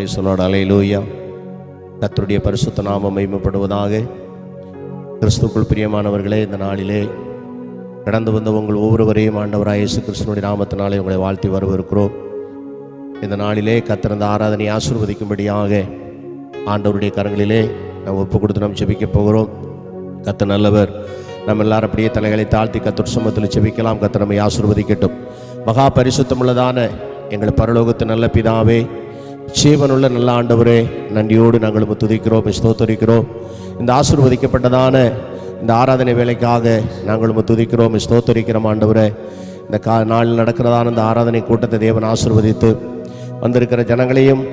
Praise the Lord. அல்லேலூயா. கர்த்தருடைய பரிசுத்த நாமம் மகிமைப்படுவதாக. கிறிஸ்துவுக்குள் பிரியமானவர்களே, இந்த நாளிலே கடந்து வந்த உங்கள் ஒவ்வொருவரையும் ஆண்டவராக இயேசு கிறிஸ்துவினுடைய நாமத்தினாலே உங்களை வாழ்த்தி வரவேற்கிறோம். இந்த நாளிலே கர்த்தர் இந்த ஆராதனை ஆசீர்வதிக்கும்படியாக ஆண்டவருடைய கரங்களிலே நாம் ஒப்பு கொடுத்து நாம் ஜெபிக்க போகிறோம். கர்த்தர் நல்லவர். நம்ம எல்லாரும் அப்படியே தலைகளை தாழ்த்தி கர்த்தர் சமூகத்தில் ஜெபிக்கலாம். கர்த்தர் நம்மை ஆசீர்வதிக்கட்டும். மகா பரிசுத்தமுள்ளதான எங்கள் பரலோகத்து நல்ல பிதாவே, ஜீவனுள்ள நல்ல ஆண்டவரே, நன்றியோடு நாங்கள் துதிக்கிறோம், ஸ்தோத்தரிக்கிறோம். இந்த ஆசீர்வதிக்கப்பட்டதான இந்த ஆராதனை வேலைக்காக நாங்கள் துதிக்கிறோம், ஸ்தோத்தரிக்கிறோம். ஆண்டவரே, இந்த நாளில் நடக்கிறதான இந்த ஆராதனை கூட்டத்தை தேவன் ஆசீர்வதித்து வந்திருக்கிற ஜனங்களையும்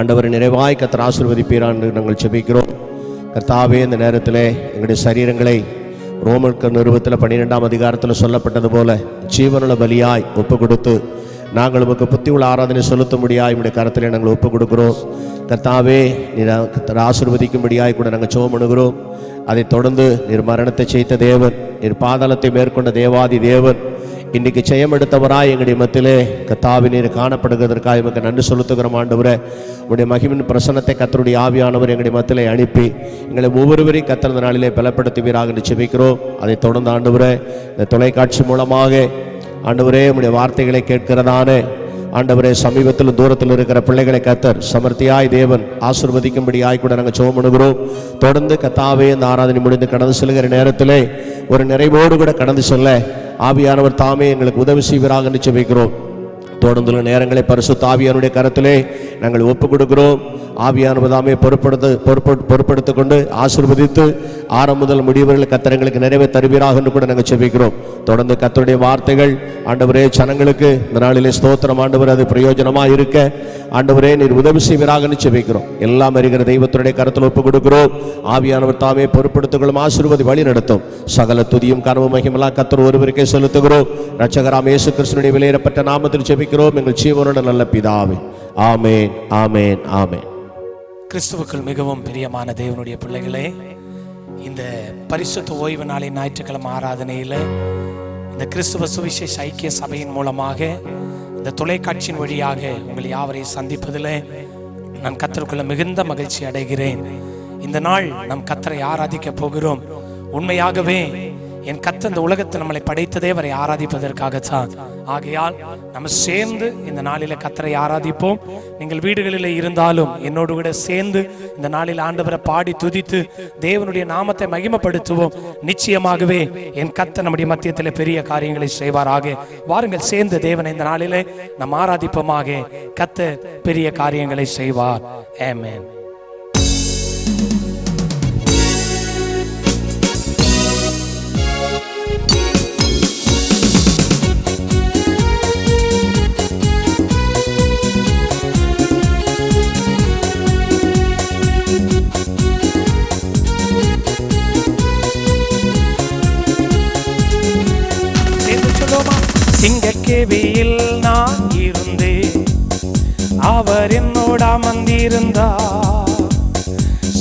ஆண்டவரை நிறைவாய் கர்த்தர் ஆசீர்வதிப்பீரான் என்று நாங்கள் ஜெபிக்கிறோம். கர்த்தாவே, இந்த நேரத்தில் எங்களுடைய சரீரங்களை ரோமர் நிருபத்தில் 12ஆம் அதிகாரத்தில் சொல்லப்பட்டது போல ஜீவனுள்ள பலியாய் ஒப்பு கொடுத்து நாங்கள் உமக்கு புத்தி உள்ள ஆராதனை செலுத்தும்படியாய் உடைய கரத்தில் நாங்கள் ஒப்பு கொடுக்கிறோம். கர்த்தாவே, நீர் ஆசீர்வதிக்கும்படியாய் கூட நாங்கள் ஜெபம் பண்ணுகிறோம். அதைத் தொடர்ந்து நீர் மரணத்தை செய்த தேவன், நீர் பாதாளத்தை மேற்கொண்ட தேவாதி தேவன், இன்றைக்கு ஜெயம் எடுத்தவராய் எங்களுடைய மத்தியிலே கர்த்தாவே நீர் காணப்படுகிறதற்காக எமக்கு நன்றி செலுத்துகிறோம். ஆண்டவரே, உடைய மகிமின் பிரசன்னத்தை கர்த்தருடைய ஆவியானவர் எங்களுடைய மத்தியிலே அனுப்பி எங்களை ஒவ்வொருவரையும் கர்த்தர் இந்த நாளிலே பலப்படுத்துவீராக என்று ஜெபிக்கிறோம். அதைத் தொடர்ந்து ஆண்டவரே, இந்த தொலைக்காட்சி மூலமாக ஆண்டவரே உம்முடைய வார்த்தைகளை கேட்கிறதான ஆண்டவரே சமீபத்தில் தூரத்தில் இருக்கிற பிள்ளைகளை கர்த்தர் சமர்த்தியாய் தேவன் ஆசீர்வதிக்கும்படியாய் கூட நாங்கள் ஜெபம் பண்ணுகிறோம். தொடர்ந்து கர்த்தாவே இந்த ஆராதனை முடிந்து கடந்து செல்கிற நேரத்திலே ஒரு நிறைவோடு கூட கடந்து செல்ல ஆவியானவர் தாமே எங்களுக்கு உதவி செய்வீராக என்று ஜெபிக்கிறோம். தொடர்ந்துள்ள நேரங்களை பரிசுத்த ஆவியானுடைய கரத்திலே நாங்கள் ஒப்பு கொடுக்கிறோம். ஆவியானவர் தாமே பொறுப்படுத்திக் கொண்டு ஆசீர்வதித்து ஆரம்ப முதல் முடிவுகள் கர்த்தர்களுக்கு நிறைவே தருவீராக என்று கூட நாங்கள் ஜெபிக்கிறோம். தொடர்ந்து கர்த்தருடைய வார்த்தைகள் ஆண்டவரே ஜனங்களுக்கு இந்த நாளிலே ஸ்தோத்திரம் ஆண்டவர் அது பிரயோஜனமாக இருக்க ஆண்டவரே நீர் உதவி செய்வீராக என்று ஜெபிக்கிறோம். எல்லாம் அறிகிற தெய்வத்துடைய கரத்தில் ஒப்பு கொடுக்கிறோம். ஆவியானவர் தாமே பொறுப்படுத்திக் ஆசீர்வதி வழி நடத்தும். சகல துதியும் கனவு மகிமெல்லாம் கர்த்தர் ஒருவருக்கே செலுத்துகிறோம். இரட்சகராம் இயேசு கிறிஸ்துவினுடைய விலையேறப்பட்ட நாமத்தில் ஜெபிக்கிறோம் எங்கள் ஜீவனோட நல்ல பிதாவே. ஆமேன், ஆமேன், ஆமேன். கிறிஸ்துவுக்குள் மிகவும் பிரியமான தேவனுடைய பிள்ளைகளே, இந்த பரிசுத்த ஓய்வு நாளின் ஞாயிற்றுக்கிழமை ஆராதனையில் இந்த கிறிஸ்துவ சுவிசேஷ ஐக்கிய சபையின் மூலமாக இந்த தொலைக்காட்சியின் வழியாக உங்கள் யாவரையும் சந்திப்பதில் நான் கர்த்தருக்குள்ள மிகுந்த மகிழ்ச்சி அடைகிறேன். இந்த நாள் நம் கர்த்தரை ஆராதிக்க போகிறோம். உண்மையாகவே என் கர்த்தர் இந்த உலகத்தை நம்மளை படைத்ததே அவரை ஆராதிப்பதற்காகத்தான். ஆகையால் நம்ம சேர்ந்து இந்த நாளில கர்த்தரை ஆராதிப்போம். நீங்கள் வீடுகளில் இருந்தாலும் என்னோடு கூட சேர்ந்து இந்த நாளில் ஆண்டவரை பாடி துதித்து தேவனுடைய நாமத்தை மகிமைப்படுத்துவோம். நிச்சயமாகவே என் கர்த்தர் நம்முடைய மத்தியத்தில் பெரிய காரியங்களை செய்வாராக. வாருங்கள், சேர்ந்து தேவனை இந்த நாளிலே நாம் ஆராதிப்போமாக. கர்த்தர் பெரிய காரியங்களை செய்வார். ஆமென். சிங்கக்கேவியில் நான் இருந்தேன், அவர் என்னோட அமர்ந்திருந்தார்.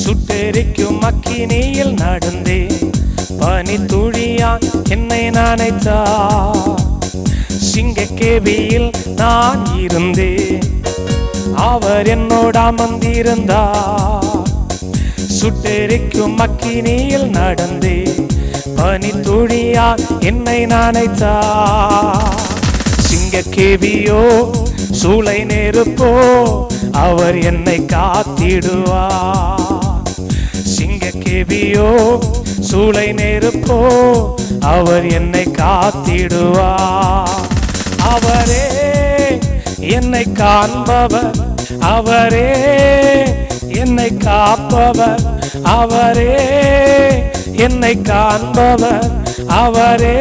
சுட்டெரிக்கும் அக்கினியில் நடந்தேன், பனி துளியால் என்னை நனைத்தார். சிங்கக்கேவியில் நான் இருந்தேன், அவர் என்னோட அமர்ந்திருந்தார். சுட்டெரிக்கும் அக்கினியில் நடந்தேன், பனி துளியால் என்னை நனைத்தார். சிங்கக்கேவியோ சூளை நெருப்போ அவர் என்னை காத்திடுவார். சிங்கக்கேவியோ சூளை நெருப்போ அவர் என்னை காத்திடுவார். அவரே என்னை காண்பவர், அவரே என்னை காப்பவர், அவரே என்னை காண்பவர், அவரே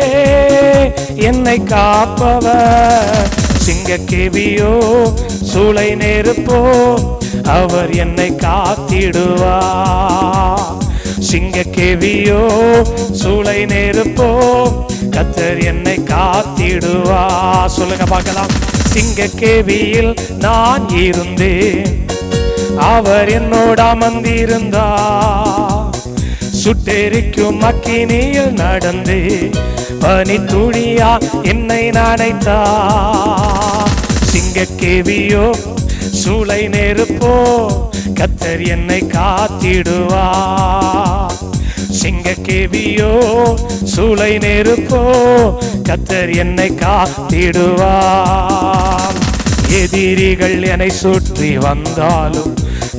என்னை காப்பவர். சிங்கக்கேவியோ சூளை நெருப்போ அவர் என்னை காத்திடுவார். சிங்கக்கேவியோ சூளை நெருப்போ கர்த்தர் என்னை காத்திடுவார். சொல்லுங்க பார்க்கலாம். சிங்கக்கேவியில் நான் இருந்தேன், அவர் என்னோட அமர்ந்திருந்தார். சுட்டெரிக்கும் அக்கினியில் நடந்தே பனி துளியா என்னை நனைத்தார். சிங்கக்கேவியோ சூளை நெருப்போ கர்த்தர் என்னை காத்திடுவார். சிங்கக்கேவியோ சூளை நெருப்போ கர்த்தர் என்னை காத்திடுவார். எதிரிகள் என்னை சுற்றி வந்தாலும்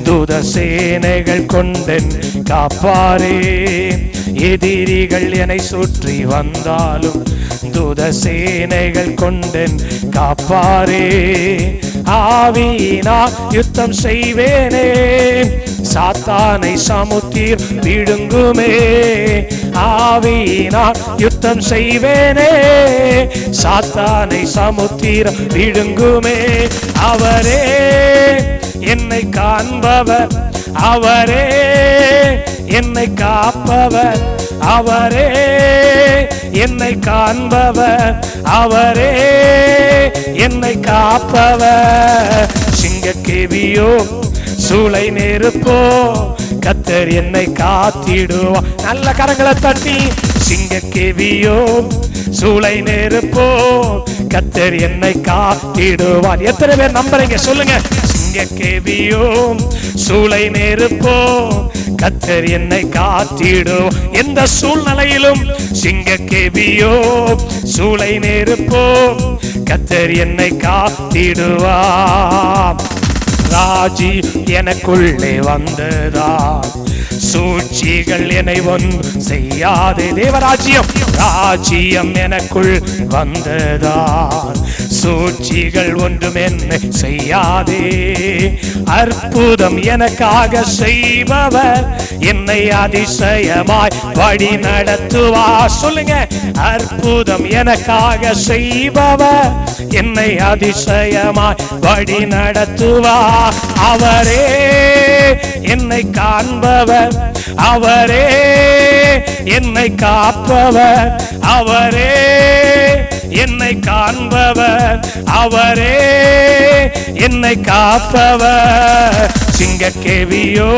தூத சேனைகள் கொண்டென் காப்பாரே. எதிரிகள் என்னை சுற்றி வந்தாலும் தூத சேனைகள் கொண்டென் காப்பாரே. ஆவியினால் யுத்தம் செய்வேனே, சாத்தானை சமுத்திர் விழுங்குமே. ஆவியினால் யுத்தம் செய்வேனே, சாத்தானை சமுத்திர் விழுங்குமே. அவரே என்னை காண்பவர், அவரே என்னை காப்பவர், அவரே என்னை காண்பவர், அவரே என்னை காப்பவர். சிங்கக்கேவியோ சூளை நெருப்போ கர்த்தர் என்னை காத்திடுவார். நல்ல கரங்களை தட்டி. சிங்கக்கேவியோ சூளை நெருப்போ கர்த்தர் என்னை காத்திடுவார். எத்தனை பேர் நம்புறீங்க சொல்லுங்க. சிங்கக்கேவியோ சூளை நெருப்போ கர்த்தர் என்னை காத்திடுவார். எந்த சூழ்நிலையிலும் சிங்கக்கேவியோ சூளை நெருப்போ கர்த்தர் என்னை காத்திடுவார். ராஜி எனக்குள்ளே வந்ததா, சூழ்ச்சிகள் என்னை ஒன்று செய்யாதே. தேவராஜ்யம் ராஜ்யம் எனக்குள் வந்ததா, சூழ்ச்சிகள் ஒன்றும் என்னை செய்யாதே. அற்புதம் எனக்காக செய்பவர் என்னை அதிசயமாய் வழி நடத்துவார். சொல்லுங்க. அற்புதம் எனக்காக செய்பவர் என்னை அதிசயமாய் வழி நடத்துவார். அவரே என்னை காண்பவர், அவரே என்னை காப்பவர், அவரே என்னை காண்பவர், அவரே என்னை காப்பவர். சிங்கக்கேவியோ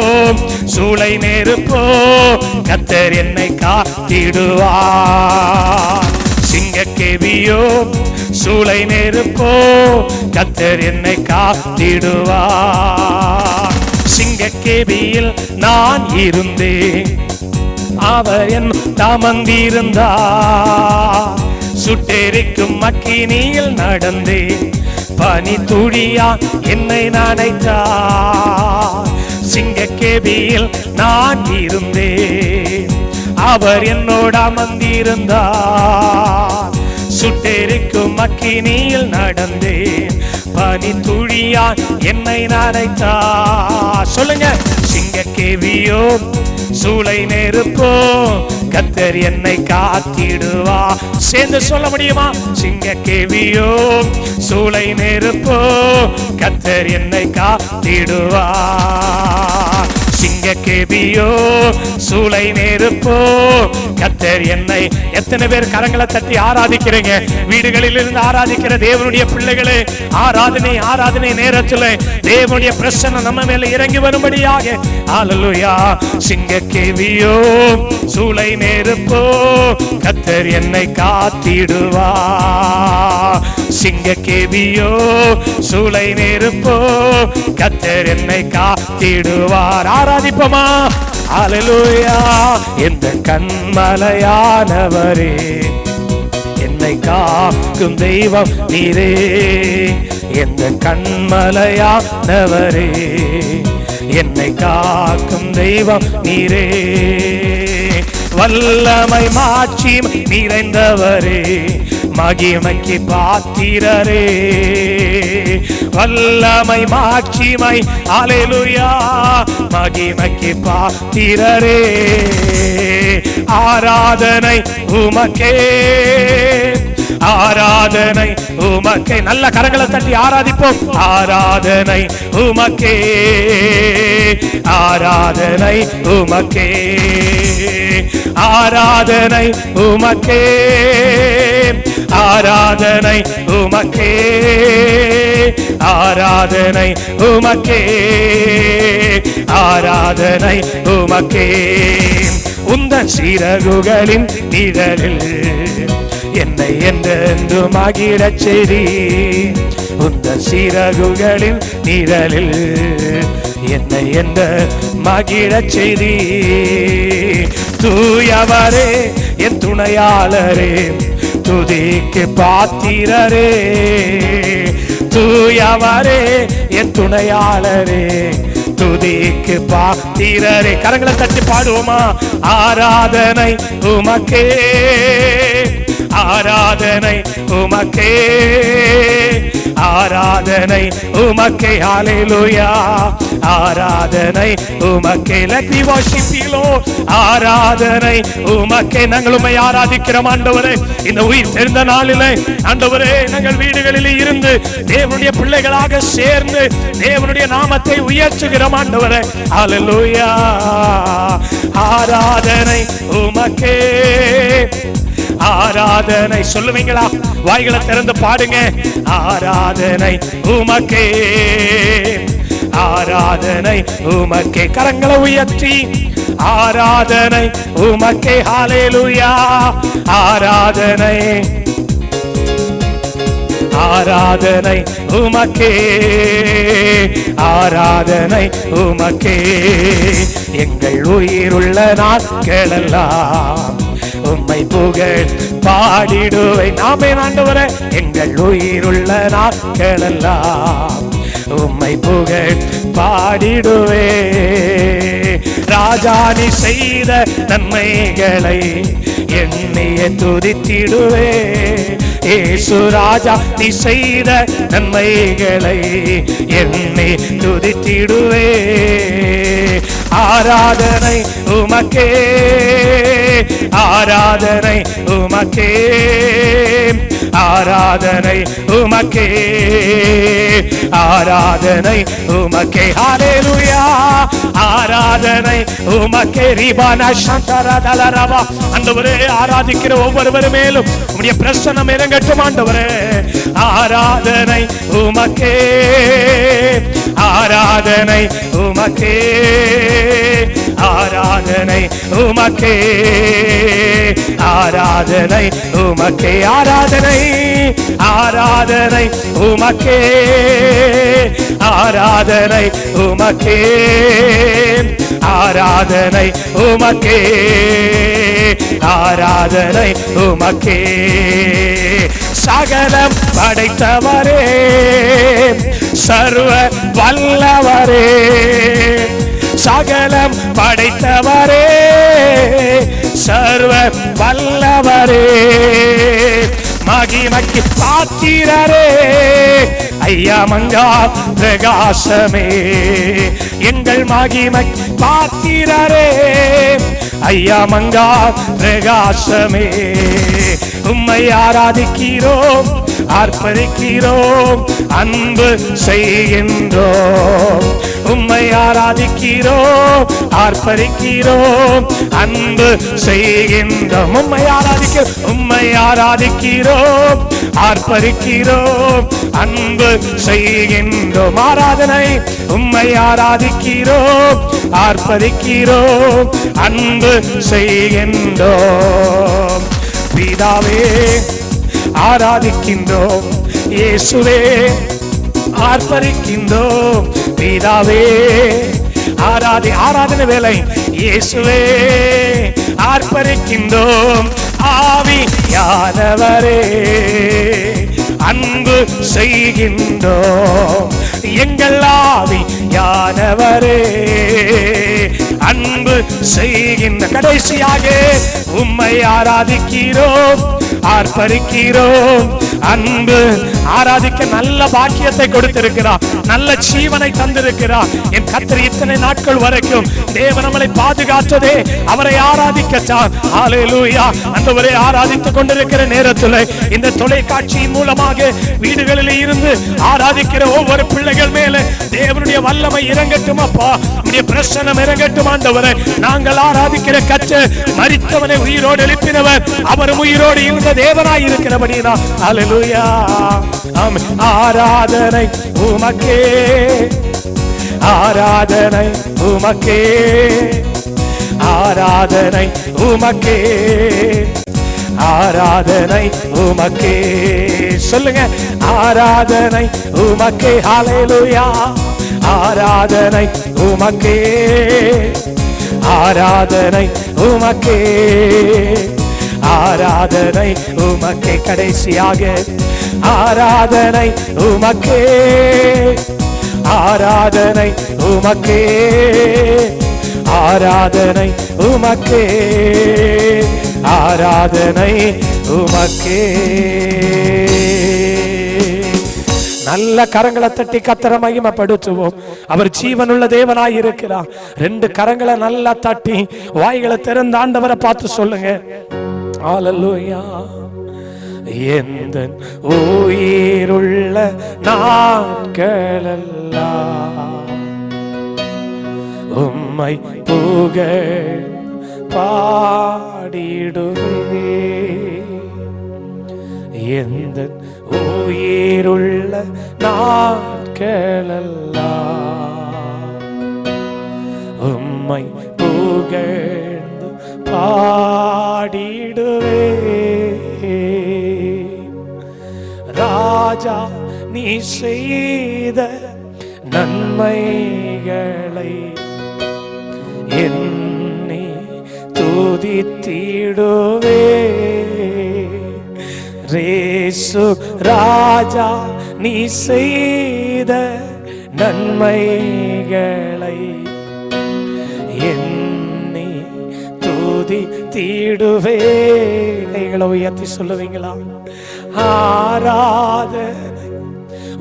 சூளை நெருப்போ கர்த்தர் என்னை காத்திடுவார். சிங்கக்கேவியோ சூளை நெருப்போ கர்த்தர் என்னை காத்திடுவார். சிங்கக்கேவியில் நான் இருந்தேன், அவர் என் தாமந்திருந்தார். சுட்டெரிக்கும் அக்கினியில் நடந்தேன், பனி துளியா என்னை நனைத்தார். சிங்கக்கேவியில் நான் இருந்தேன், அவர் என்னோட அமர்ந்திருந்தார். சுட்டெரிக்கும் அக்கினியில் நடந்தேன், பனி துளியா என்னை நனைத்தார். சொல்லுங்க. சிங்கக்கேவியோ சூளை நெருப்போ கர்த்தர் என்னை காத்திடுவார். சேர்ந்து சொல்ல முடியுமா? சிங்கக்கேவியோ சூளை நெருப்போ கர்த்தர் என்னை காத்திடுவார். சிங்கக்கேவியோ சூளை நெருப்போ கர்த்தர் என்னை. எத்தனை பேர் கரங்களை தட்டி ஆராதிக்கிறீங்க? வீடுகளில் இருந்து ஆராதிக்கிற தேவனுடைய பிள்ளைகளே, ஆராதனை ஆராதனை நேரத்தில் தேவனுடைய பிரசன்னம் நம்ம மேல இறங்கி வரும்படியாக. ஹல்லேலூயா. சிங்கக்கேவியோ சூளை நெருப்போ கர்த்தர் என்னை காத்திடுவார். சிங்கக்கேவியோ சூளை நெருப்போ கர்த்தர் என்னை காத்திடுவார். ஆராதிப்போமா? ஹல்லேலூயா. இந்த கண்மலையானவரே, என்னை காக்கும் தெய்வம் நீரே. இந்த கண்மலையானவரே, என்னை காக்கும் தெய்வம் நீரே. வல்லமை மாட்சி நிறைந்தவரே, மகிமைக்கு பாத்திரரே. வல்லமை மாட்சிமை ஹல்லேலூயா, மகிமைக்கு பாத்திரரே. ஆராதனை உமக்கே, ஆராதனை உமக்கே. நல்ல கரங்களை தட்டி ஆராதிப்போம். ஆராதனை உமக்கே, ஆராதனை உமக்கே, ஆராதனை உமக்கே, ஆராதனை உமக்கே, ஆராதனை உமக்கே, ஆராதனை உமக்கே. உந்தன் சிறகுகளின் நிழலில் என்னை என்றென்று மகிழச் செய்தி. உந்தன் சிறகுகளின் நிழலில் என்னை எந்த மகிழச் செய்தி. தூயவரே என் துணையாளரே, துதிக்கு பாத்திரரே. தூயவரே என் துணையாளரே, துதிக்கு பாத்திரரே. கரங்களை தட்டி பாடுவோமா? ஆராதனை உமக்கே, ஆராதனை உமக்கே, ஆராதனை உமக்கே. ஹல்லேலூயா, ஆராதனை உமக்கே. Let me worship you Lord. ஆராதனை உமக்கே. நாங்கள் உம்மை ஆராதிக்கிறோம் ஆண்டவரே. இந்த உயிர் தெரிந்த நாளிலே ஆண்டவரே, நாங்கள் வீடுகளில் இருந்து தேவனுடைய பிள்ளைகளாக சேர்ந்து தேவனுடைய நாமத்தை உயர்த்துகிறோம் ஆண்டவரே. ஹல்லேலூயா, ஆராதனை உமக்கே, ஆராதனை. சொல்லுவீங்களா? வாய்களை திறந்து பாடுங்க. ஆராதனை உமக்கே, ஆராதனை உமக்கே. கரங்களை உயர்த்தி ஆராதனை உமக்கே. ஹல்லேலூயா, ஆராதனை, ஆராதனை உமக்கே, ஆராதனை உமக்கே. எங்கள் உயிருள்ள நாட்களெல்லாம் உம்மை புகழ் பாடிடுவேன். ஆமென் ஆண்டவரே. எங்கள் உயிருள்ள நாட்களெல்லாம் உம்மை புகழ் பாடிடுவே. ராஜா நீ செய்த நன்மைகளை எண்ணிய துதித்திடுவே. ஏசு ராஜா நீ செய்த நன்மைகளை எண்ணி துதித்திடுவே. ஆராதனை உமக்கே, ஆராதனை உமக்கே, ஆராதனை உமக்கே, ஆராதனை உமக்கே. ஹல்லேலூயா, ஆராதனை உமக்கே. ரிபானா சந்தரதலரவா. ஆண்டவரே, ஆராதிக்கிற ஒவ்வொருவர் மேலும் உம்முடைய பிரசன்னம் இறங்கட்டும் ஆண்டவரே. ஆராதனை உமக்கே, ஆராதனை உமக்கே, ஆராதனை உமக்கே, ஆராதனை உமக்கே. ஆராதனை, ஆராதனை உமக்கே, ஆராதனை உமக்கே, ஆராதனை உமக்கே, ஆராதனை உமக்கே. சகலம் படைத்தவரே, சர்வ வல்லவரே, சகலம் படைத்தவரே, சர்வ வல்லவரே, மகிமைக்கு பாத்திரரே, ஐயா மங்கா பிரகாசமே. எங்கள் மகிமை பாத்திரரே, ஐயா மங்கா பிரகாசமே. உம்மை ஆராதிக்கிறோம், ஆர்ப்பரிக்கிறோம், அன்பு செய்கின்றோம். உம்மை ஆராதிக்கிறோம், ஆர்ப்பரிக்கிறோம், அன்பு செய்கின்றோம். உம்மை ஆராதிக்கிறோம், உம்மை ஆராதிக்கிறோம், ஆர்ப்பரிக்கிறோம், அன்பு செய்கின்றோம். ஆராதனை உம்மை ஆராதிக்கிறோம், ஆர்ப்பரிக்கிறோம், அன்பு செய்கின்றோம். பிதாவே ஆராதிக்கின்றோம், இயேசுவே ஆர்ப்பரிக்கின்றோம். பிதாவே ஆராதனை வேலை. இயேசுவே ஆர்ப்பரிக்கின்றோம். ஆவியானவரே அன்பு செய்கின்றோம். எங்கள் ஆவியானவரே அன்பு செய்கின்ற. கடைசியாக உம்மை ஆராதிக்கிறோம், ஆர்ப்பரிக்கிறோம், அன்பு. ஆராதிக்க நல்ல பாக்கியத்தை கொடுத்திருக்கிறார், நல்ல ஜீவனை தந்திருக்கிறார். என் கர்த்தர் இத்தனை நாட்கள் வரைக்கும் தேவன் நம்மளை பாதுகாத்ததே அவரை ஆராதிக்கத்தான். ஹல்லேலூயா. ஆண்டவரை ஆராதித்துக் கொண்டிருக்கிற நேரத்தில் இந்த தொலைக்காட்சியின் மூலமாக வீடுகளில் இருந்து ஆராதிக்கிற ஒவ்வொரு பிள்ளைகள் மேல தேவனுடைய வல்லமை இறங்கட்டும் அப்பா, உம்முடைய பிரசன்னம் இறங்கட்டும் ஆண்டவரே. நாங்கள் ஆராதிக்கிற கர்த்தர் மரித்தவனை உயிரோடு எழுப்பினவர், அவரும் உயிரோடு இருந்த தேவனாய் இருக்கிறபடினா. ஹல்லேலூயா. ஆமென். ஆராதனை உமக்கே, ஆராதனை உமக்கே, ஆராதனை உமக்கே, ஆராதனை உமக்கே. சொல்லுங்க, ஆராதனை உமக்கே. ஹல்லேலூயா. ஆராதனை உமக்கே, ஆராதனை உமக்கே, ஆராதனை உமக்கே. கடைசியாக ஆராதனை உமக்கே, ஆராதனை உமக்கே, ஆராதனை உமக்கே, ஆராதனை உமக்கே. நல்ல கரங்களை தட்டி கர்த்தரை மகிமைப்படுத்துவோம். அவர் ஜீவனுள்ள தேவனாய் இருக்கிறார். 2 கரங்களை நல்லா தட்டி வாய்களை திறந்து ஆண்டவரை பார்த்து சொல்லுங்க, ஹல்லேலூயா. எந்த உயிருள்ள நாட்களெல்லாம் உம்மை புகழ் பாடிடுவே. எந்த உயிருள்ள நாட்களெல்லாம் உம்மை புகழ்ந்து பாடிடுவே. ராஜா நீ செய்த நன்மைகளை எண்ணி துதித்திடுவே. ரேசு ராஜா நீ செய்த நன்மைகளை எண்ணி துதித்திடுவே. கைகளை உயர்த்தி சொல்லுவீங்களா? ஆராதனை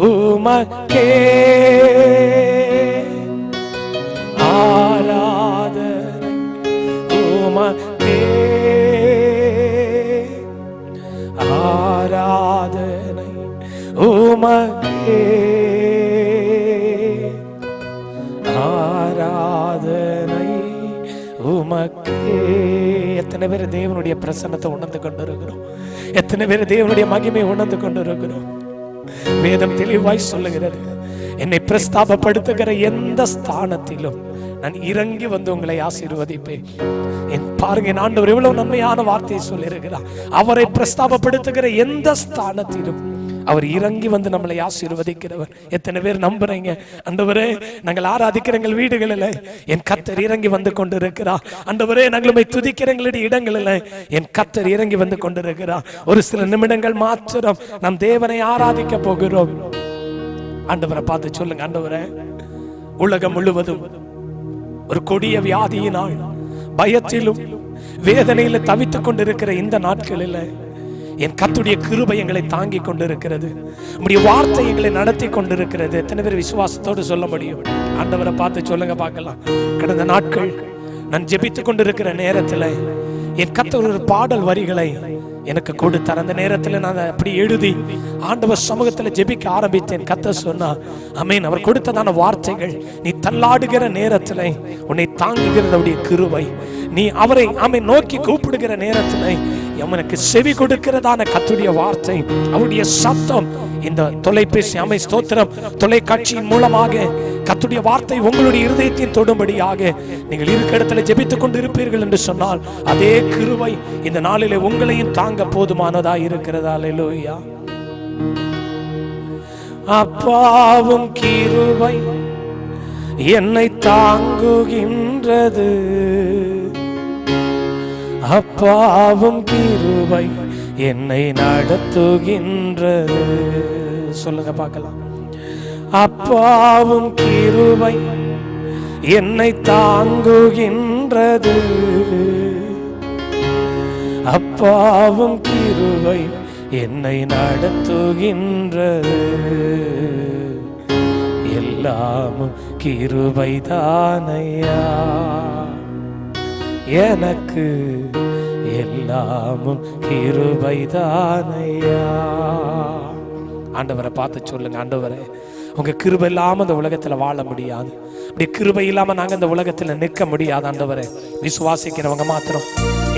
உமக்கே, ஆராதனை உமக்கே, ஆராதனை உமக்கே, ஆராதனை உமக்கே. எத்தனை பேர் தேவனுடைய பிரசன்னத்தை உணர்ந்து கொண்டிருக்கிறோம்? எத்தனை பேர் தேவனுடைய மகிமை உணர்ந்து கொண்டிருக்கிறோம்? வேதம் தெளிவாய் சொல்லுகிறது, என்னை பிரஸ்தாபப்படுத்துகிற எந்த ஸ்தானத்திலும் நான் இறங்கி வந்து உங்களை ஆசீர்வதிப்பேன். பாருங்க, என் ஆண்டவர் எவ்வளவு நன்மையான வார்த்தையை சொல்லியிருக்கிறார். அவரை பிரஸ்தாபப்படுத்துகிற எந்த ஸ்தானத்திலும் அவர் இறங்கி வந்து நம்மளை ஆசீர்வதிக்கிறவர். எத்தனை பேர் நம்புறீங்க? ஆண்டவரே, நாங்கள் ஆராதிக்கிற எங்கள் வீடுகளில் என் கர்த்தர் இறங்கி வந்து கொண்டிருக்கிறார். ஆண்டவரே, நாங்கள் துதிக்கிற எங்களுடைய இடங்களில் என் கர்த்தர் இறங்கி வந்து கொண்டிருக்கிறார். ஒரு சில நிமிடங்கள் மாத்திரம் நாம் தேவனை ஆராதிக்க போகிறோம். ஆண்டவரை பார்த்து சொல்லுங்க, ஆண்டவரே, உலகம் முழுவதும் ஒரு கொடிய வியாதியினால் பயத்திலும் வேதனையில தவித்துக் கொண்டிருக்கிற இந்த நாட்களில் என் கர்த்தருடைய கிருபை எங்களை தாங்கி கொண்டிருக்கிறது. உம்முடைய வார்த்தை எங்களை நடத்தி கொண்டிருக்கிறது. எத்தனை பேர் விசுவாசத்தோடு சொல்ல முடியும்? ஆண்டவரை பார்த்து சொல்லுங்க பார்க்கலாம். கடந்த நாட்கள் நான் ஜெபித்துக் கொண்டிருக்கிற நேரத்தில் என் கர்த்தர் ஒரு பாடல் வரிகளை எனக்கு கொடுத்தார். அந்த நேரத்தில் நான் அப்படி எழுதி ஆண்டவர் சமூகத்தில் ஜெபிக்க ஆரம்பித்தேன். கர்த்தர் சொன்னா, ஆமென். அவர் கொடுத்ததான வார்த்தைகள், நீ தள்ளாடுகிற நேரத்தில் உன்னை தாங்குகிறதுடைய கிருபை, நீ அவரை ஆமென் நோக்கி கூப்பிடுகிற நேரத்தில் அவனுக்கு செவி கொடுக்கிறதான கர்த்தருடைய வார்த்தை, அவருடைய சத்தம் இந்த தொலைபேசி ஸ்தோத்திரம் தொலைக்காட்சியின் மூலமாக கர்த்தருடைய வார்த்தை உங்களுடைய இருதயத்தின் தொடும்படியாக நீங்கள் இருக்க இடத்துல ஜெபித்துக் கொண்டு இருப்பீர்கள் என்று சொன்னால் அதே கிருபை இந்த நாளிலே உங்களையும் தாங்க போதுமானதா இருக்கிறதா? அல்லேலூயா. அப்பாவும் கிருபை என்னை தாங்குகின்றது, அப்பாவும் கிருபை என்னை நடத்துகின்றது. சொல்லுங்க பார்க்கலாம். அப்பாவும் கிருபை என்னை தாங்குகின்றது, அப்பாவும் கிருபை என்னை நடத்துகின்றது. எல்லாமும் கிருபைதானையா எனக்கு, எல்லாமும் கிருபைதானையா. ஆண்டவரை பார்த்து சொல்லுங்க, ஆண்டவரே, உங்க கிருபை இல்லாம இந்த உலகத்துல வாழ முடியாது. அப்படி கிருபை இல்லாம நாங்க இந்த உலகத்துல நிற்க முடியாது. ஆண்டவரை விசுவாசிக்கிறவங்க மாத்திரம்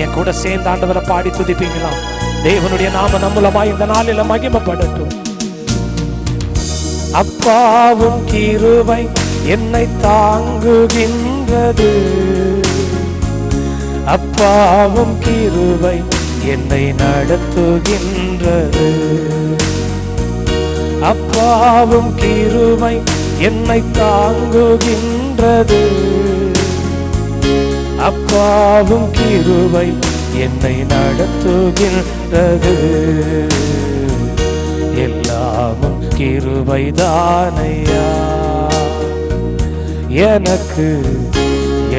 என் கூட சேர்ந்து ஆண்டவரை பாடி துதிப்பீங்களா? தேவனுடைய நாம நம்மளமா இந்த நாளில மகிமைப்படட்டும். அப்பாவும் கிருபை என்னை தாங்குகின்றது, அப்பாவும் கிருபை என்னை நடத்துகின்றது. அப்பாவும் கிருபை என்னை தாங்குகின்றது. அப்பாவும் கிருபை என்னை நடத்துகின்றது. எல்லாமும் கிருபைதானையா எனக்கு,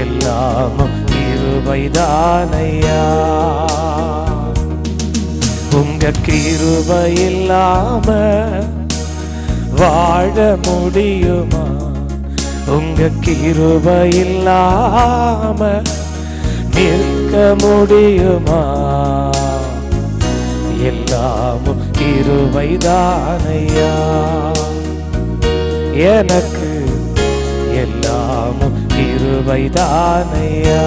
எல்லாமும் கிருபைதானையா. உங்க கிருபை இல்லாம வாழ முடியுமா? உங்க கிருபை இல்லாம நிற்க முடியுமா? எல்லாமும் கிருபைதானையா எனக்கு, எல்லாமும் கிருபைதானையா.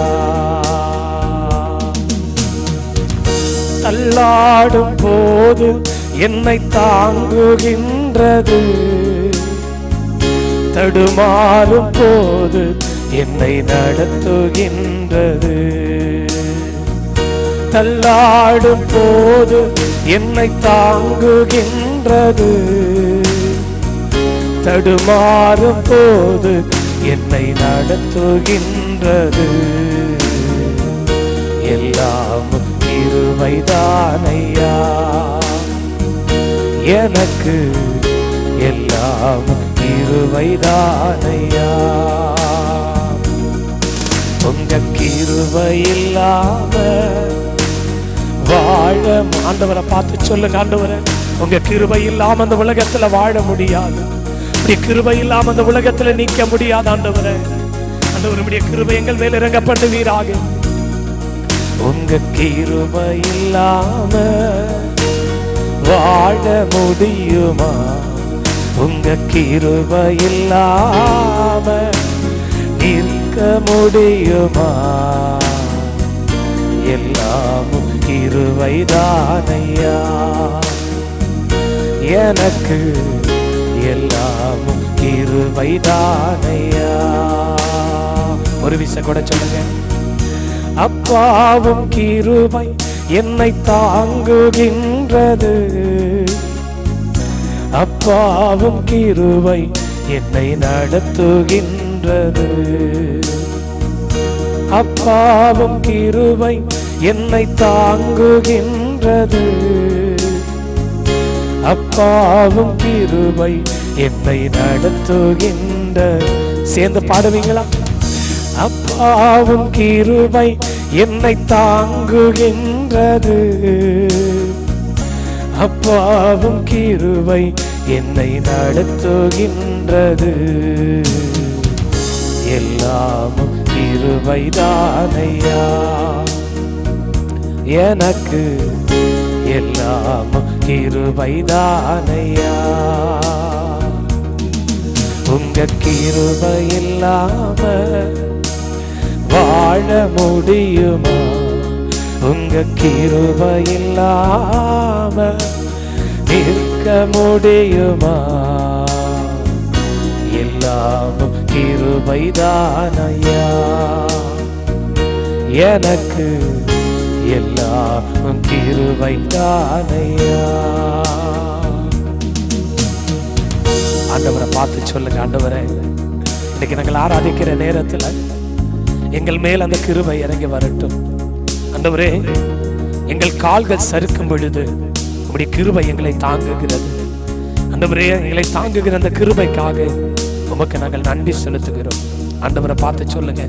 தள்ளாடும் போது என்னை தாங்குகின்றது. தடுமாறும் போது என்னை நடத்துகின்றது. தள்ளாடும் போது என்னை தாங்குகின்றது. தடுமாறும் போது என்னை நடத்துகின்றது. எல்லாமும் கிருபைதானையா எனக்கு, எல்லாமும் கிருபைதானையா. உங்க கிருபை இல்லாம வாழ, ஆண்டவரை பார்த்து சொல்லுங்க, ஆண்டவரை உங்க கிருபை இல்லாம அந்த உலகத்துல வாழ முடியாது. இப்படி கிருபை இல்லாம அந்த உலகத்துல நிக்க முடியாது. ஆண்டவரை, ஆண்டவருடைய கிருபை எங்கள் மேல் இறங்கப்படுவீராக. உங்க கிருபை இல்லாம வாழ முடியுமா? உங்க கிருபை இல்லாம நிற்க முடியுமா? எல்லாமும் கிருபைதானையா எனக்கு, எல்லாமும் கிருபைதானையா. ஒரு விஷயம் கூட சொல்லுங்க. அப்பாவும் கிருபை என்னை தாங்குகின்றது. அப்பாவும் கிருபை என்னை நடத்துகின்றது. அப்பாவும் கிருபை என்னை தாங்குகின்றது. அப்பாவும் கிருபை என்னை நடத்துகின்றது. சேர்ந்து பாடுவீங்களா? அப்பாவும் கிருபை என்னை தாங்குகின்றது. அப்பாவும் கிருபை என்னை நடத்துகின்றது. எல்லாமும் கிருபைதானையா எனக்கு, எல்லாமும் கிருபைதானையா. உங்க கிருபை இல்லாம வாழ முடியுமா? உங்க கிருபை இல்லாம நிற்க முடியுமா? எல்லாமும் கிருபைதானையா எனக்கு, எல்லாமும் கிருபைதானையா. ஆண்டவரை பார்த்து சொல்லுங்க, ஆண்டவரே இன்னைக்கு நாங்கள் ஆராதிக்கிற நேரத்துல எங்கள் மேல் அந்த கிருபை இறங்கி வரட்டும். ஆண்டவரே, எங்கள் கால்கள் சறுக்கும் பொழுது உம்முடைய கிருபை எங்களை தாங்குகிறது. ஆண்டவரே, எங்களை தாங்குகிற அந்த கிருபைக்காக உமக்கு நாங்கள் நன்றி செலுத்துகிறோம். ஆண்டவரை பார்த்து சொல்லுங்க,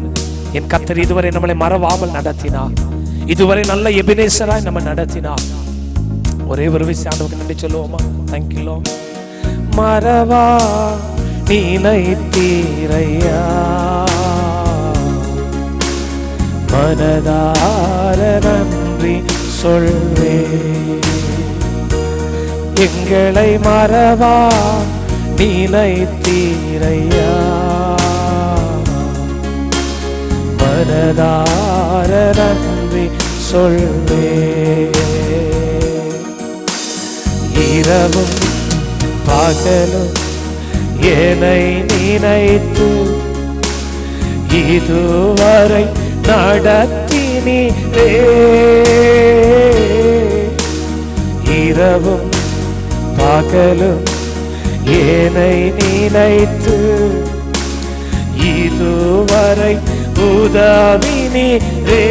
என் கர்த்தர் இதுவரை நம்மளை மறவாமல் நடத்தினார். இதுவரை நல்ல எபினேசராய் நம்ம நடத்தினார். ஒரே ஒரு விஷயம் ஆண்டவருக்கு நன்றி சொல்லுவோமா? தேங்க்யூ. மறவா நினைத்தீரையா, மனதார நன்றி சொல்வே. எங்களை மறவா நினைத்தீரையா, மனதார நன்றி சொல்வே. இரவும் பகலும் என்னை நினைத்து இதுவரை நடத்தினீரே. இரவும் பகலும் ஏனை நினைத்து இதுவரை உதவினீரே.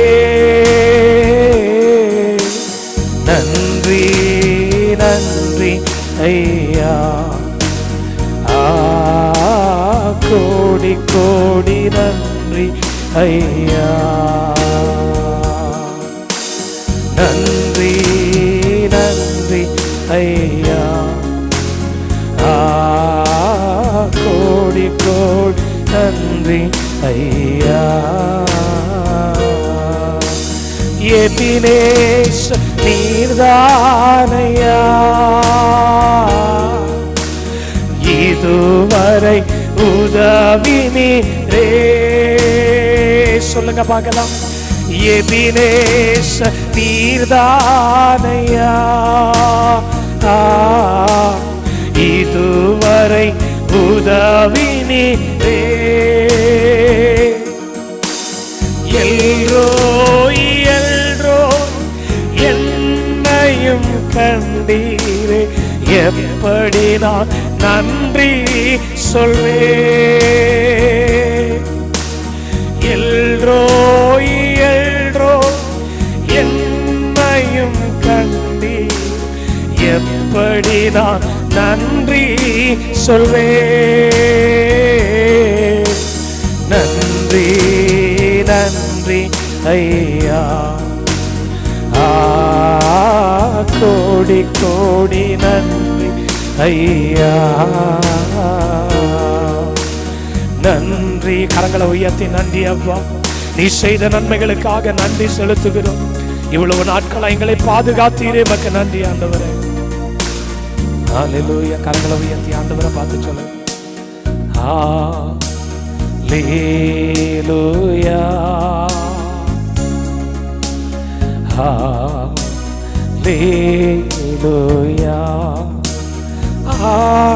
நன்றி நன்றி ஐயா, கோடி கோடி நன்றி ஐயா. நன்றி நன்றி ஐயா, கோடி கோடி நன்றி ஐயா. எபினேஷ் நீர்தானையா, இதுவரை உதவினீரே. சொல்லுங்க பார்க்கலாம். எபினேஷ் நீர்தானையா, இதுவரை உதவினீரே. எல்ரோய் எல்ரோய் என்னையும் கண்டீரே. எப்படி நான் நன்றி சொல்வேன். எல்ரோய் எல்ரோய் என்னையும் கண்டீர். எப்படி நான் நன்றி சொல்வேன். நன்றி நன்றி ஐயா, கோடி கோடி நன்றி ஐயா. நன்றி. கரங்களை உயர்த்தி நன்றி அப்பா, நீ செய்த நன்மைகளுக்காக நன்றி செலுத்துகிறோம். இவ்வளவு நாட்கள் எங்களை பாதுகாத்தீரே, மக்கு நன்றி ஆண்டவரே. ஹல்லேலூயா. கரங்களை உயர்த்தி ஆண்டவரை பார்த்து சொல்லுங்க. ஹல்லேலூயா, ஹல்லேலூயா, ஹல்லேலூயா,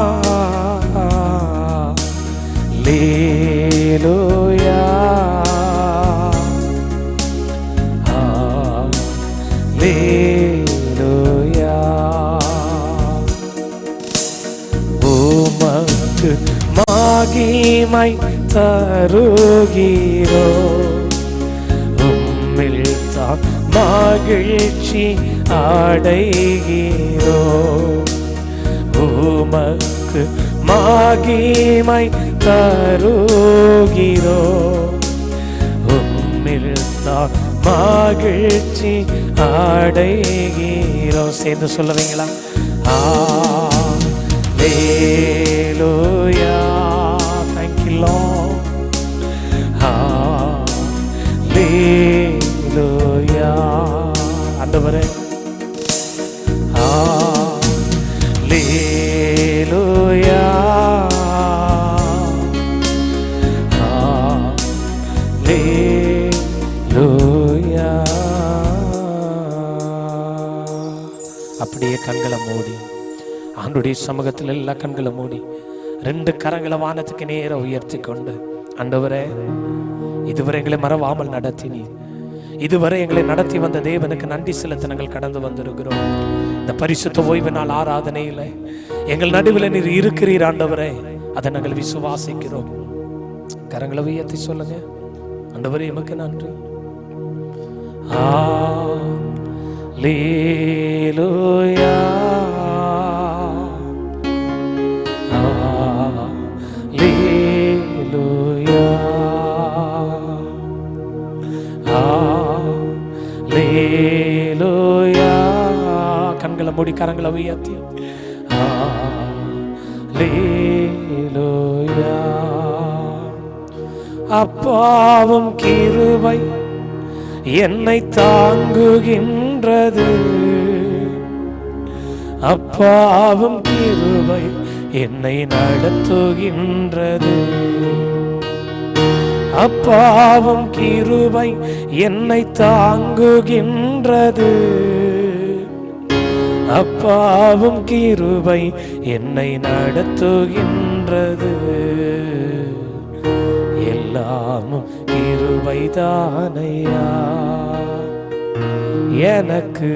ஹல்லேலூயா. உமக்கு மகிமை தருகிறோ, உம்மில் தான் மகிழ்ச்சி அடைகிறோ. உமக்கு மகிமை தருகிறோ, உம்மில் தான் மகிழ்ச்சி அடைகிறோ. சேர்ந்து சொல்லுவீங்களா? ஹல்லேலூயா. Thank you Lord. ஹல்லேலூயா. ஆண்டவரே, ஹல்லேலூயா, ஹல்லேலூயா. அப்படியே கண்களை மூடி ஆண்டுடைய சமூகத்தில் எல்லா கண்களை மூடி 2 கரங்களை வானத்துக்கு நேர உயர்த்தி கொண்டு, ஆண்டவரே, இதுவரை எங்களை மறவாமல் நடத்தினீர். இதுவரை எங்களை நடத்தி வந்த தேவனுக்கு நன்றி செலுத்த நாங்கள் கடந்து வந்திருக்கிறோம். இந்த பரிசுத்த ஓய்வு நாள் ஆராதனையில் எங்கள் நடுவில் நீர் இருக்கிறீர் ஆண்டவரே, அதை நாங்கள் விசுவாசிக்கிறோம். கரங்களை உயர்த்தி சொல்லுங்க. ஆண்டவரே, எமக்கு நன்றி. ஹல்லேலூயா, ஹல்லேலூயா, ஹல்லேலூயா. கண்களை மூடி கரங்களை உயர்த்தி ஹல்லேலூயா. அப்பாவும் கிருபை என்னை தாங்குகின்றது, அப்பாவும் கிருபை என்னை நடத்துகின்றது. அப்பாவும் கிருபை என்னை தாங்குகின்றது, அப்பாவும் கிருபை என்னை நடத்துகின்றது. எல்லாமும் கிருபைதானையா, எனக்கு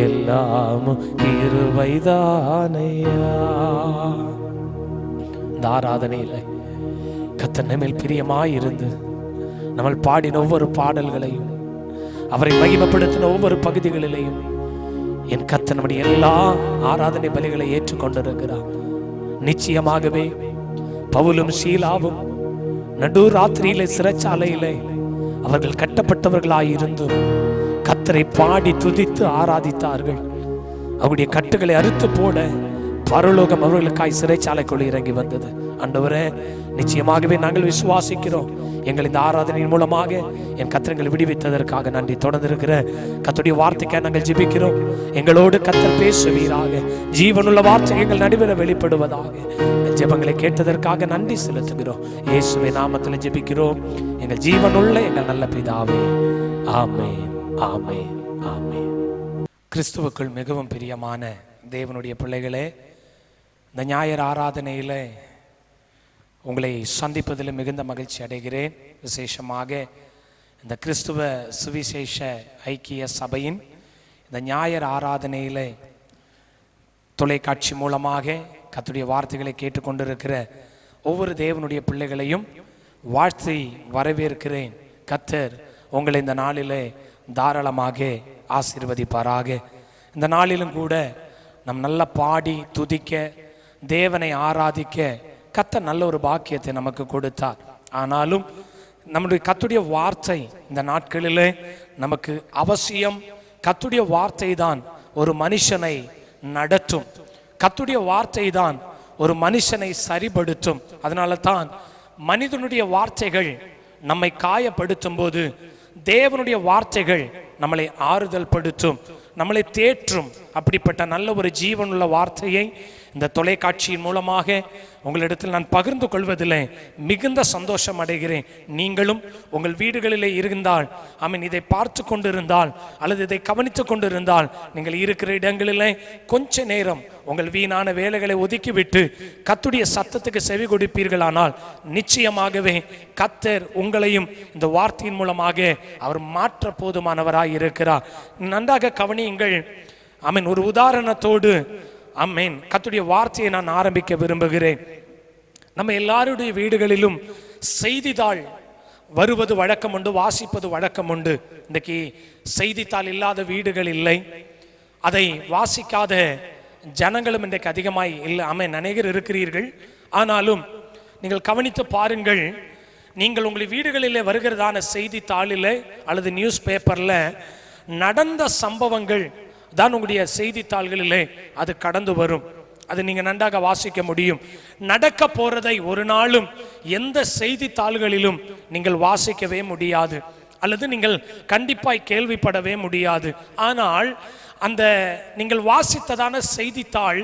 எல்லாம் கிருபைதானையா. இந்த ஆராதனையில் கர்த்தர் நம்மேல் பிரியமாயிருந்து நம்ம பாடின ஒவ்வொரு பாடல்களையும், அவரை மகிமைப்படுத்தின ஒவ்வொரு பகுதிகளிலையும் என் கர்த்தர் நம்முடைய எல்லா ஆராதனை பலிகளை ஏற்றுக்கொண்டிருக்கிறார். நிச்சயமாகவே பவுலும் சீலாவும் நடு ராத்திரியிலே சிறைச்சாலையிலே அவர்கள் கட்டப்பட்டவர்களாயிருந்தும் கர்த்தரை பாடி துதித்து ஆராதித்தார்கள். அவருடைய கட்டுகளை அறுத்து போட பரலோகம் அவர்களுக்காய் சிறைச்சாலைக்குள் இறங்கி வந்தது. ஆண்டவரே, நிச்சயமாகவே நாங்கள் விசுவாசிக்கிறோம். எங்கள் இந்த ஆராதனையின் மூலமாக என் கர்த்தரை விடுவித்ததற்காக நன்றி. தொடர்ந்து இருக்கிற கர்த்தருடைய வார்த்தைக்காக நாங்கள் ஜெபிக்கிறோம். எங்களோடு கர்த்தர் பேசுவீராக. ஜீவனுள்ள வார்த்தை எங்கள் நடுவில் வெளிப்படுவதாக. ஜெபங்களை கேட்டதற்காக நன்றி செலுத்துகிறோம். இயேசுவின் நாமத்தில் ஜெபிக்கிறோம் எங்கள் ஜீவனுள்ள எங்கள் நல்ல பிதாவே. ஆமென், ஆமென், ஆமென். கிறிஸ்துவுக்குள் மிகவும் பிரியமான தேவனுடைய பிள்ளைகளே, இந்த ஞாயிறு ஆராதனையில் உங்களை சந்திப்பதில் மிகுந்த மகிழ்ச்சி அடைகிறேன். விசேஷமாக இந்த கிறிஸ்துவ சுவிசேஷ ஐக்கிய சபையின் இந்த ஞாயிறு ஆராதனையில் தொலைக்காட்சி மூலமாக கர்த்தருடைய வார்த்தைகளை கேட்டுக்கொண்டிருக்கிற ஒவ்வொரு தேவனுடைய பிள்ளைகளையும் வாழ்த்தி வரவேற்கிறேன். கர்த்தர் உங்களை இந்த நாளிலே தாராளமாக ஆசீர்வதிப்பாராக. இந்த நாளிலும் கூட நம் நல்லா பாடி துதிக்க, தேவனை ஆராதிக்க கர்த்தர் நல்ல ஒரு பாக்கியத்தை நமக்கு கொடுத்தார். ஆனாலும் நம்முடைய கர்த்தருடைய வார்த்தை இந்த நாட்களிலே நமக்கு அவசியம். கர்த்தருடைய வார்த்தை தான் ஒரு மனுஷனை நடத்தும். கர்த்தருடைய வார்த்தை தான் ஒரு மனுஷனை சரிபடுத்தும். அதனால தான் மனிதனுடைய வார்த்தைகள் நம்மை காயப்படுத்தும் போது தேவனுடைய வார்த்தைகள் நம்மளை ஆறுதல் படுத்தும், நம்மளை தேற்றும். அப்படிப்பட்ட நல்ல ஒரு ஜீவனுள்ள வார்த்தையை இந்த தொலைக்காட்சியின் மூலமாக உங்களிடத்தில் நான் பகிர்ந்து கொள்வதில் மிகுந்த சந்தோஷம் அடைகிறேன். நீங்களும் உங்கள் வீடுகளிலே இருந்தால், இதை பார்த்து கொண்டிருந்தால் அல்லது இதை கவனித்து கொண்டிருந்தால், நீங்கள் இருக்கிற இடங்களிலே கொஞ்ச நேரம் உங்கள் வீணான வேலைகளை ஒதுக்கிவிட்டு கர்த்தருடைய சத்தத்துக்கு செவி கொடுப்பீர்களானால் நிச்சயமாகவே கர்த்தர் உங்களையும் இந்த வார்த்தையின் மூலமாக அவர் மாற்ற போதுமானவராய் இருக்கிறார். நன்றாக கவனியுங்கள். ஒரு உதாரணத்தோடு கர்த்தருடைய வார்த்தையை நான் ஆரம்பிக்க விரும்புகிறேன். நம்ம எல்லாருடைய வீடுகளிலும் செய்தித்தாள் வருவது வழக்கம் உண்டு, வாசிப்பது வழக்கம் உண்டு. இன்றைக்கு செய்தித்தாள் இல்லாத வீடுகள் இல்லை, அதை வாசிக்காத ஜனங்களும் இன்றைக்கு அதிகமாய் இல்லை. அநேகர் இருக்கிறீர்கள். ஆனாலும் நீங்கள் கவனித்து பாருங்கள், நீங்கள் உங்கள் வீடுகளிலே வருகிறதான செய்தித்தாளில் அல்லது நியூஸ் பேப்பரில் நடந்த சம்பவங்கள் தான் உங்களுடைய செய்தித்தாள்களிலே அது கடந்து வரும். அது நீங்கள் நன்றாக வாசிக்க முடியும். நடக்க போறதை ஒரு நாளும் எந்த செய்தித்தாள்களிலும் நீங்கள் வாசிக்கவே முடியாது, அல்லது நீங்கள் கண்டிப்பாய் கேள்விப்படவே முடியாது. ஆனால் அந்த நீங்கள் வாசித்ததான செய்தித்தாள்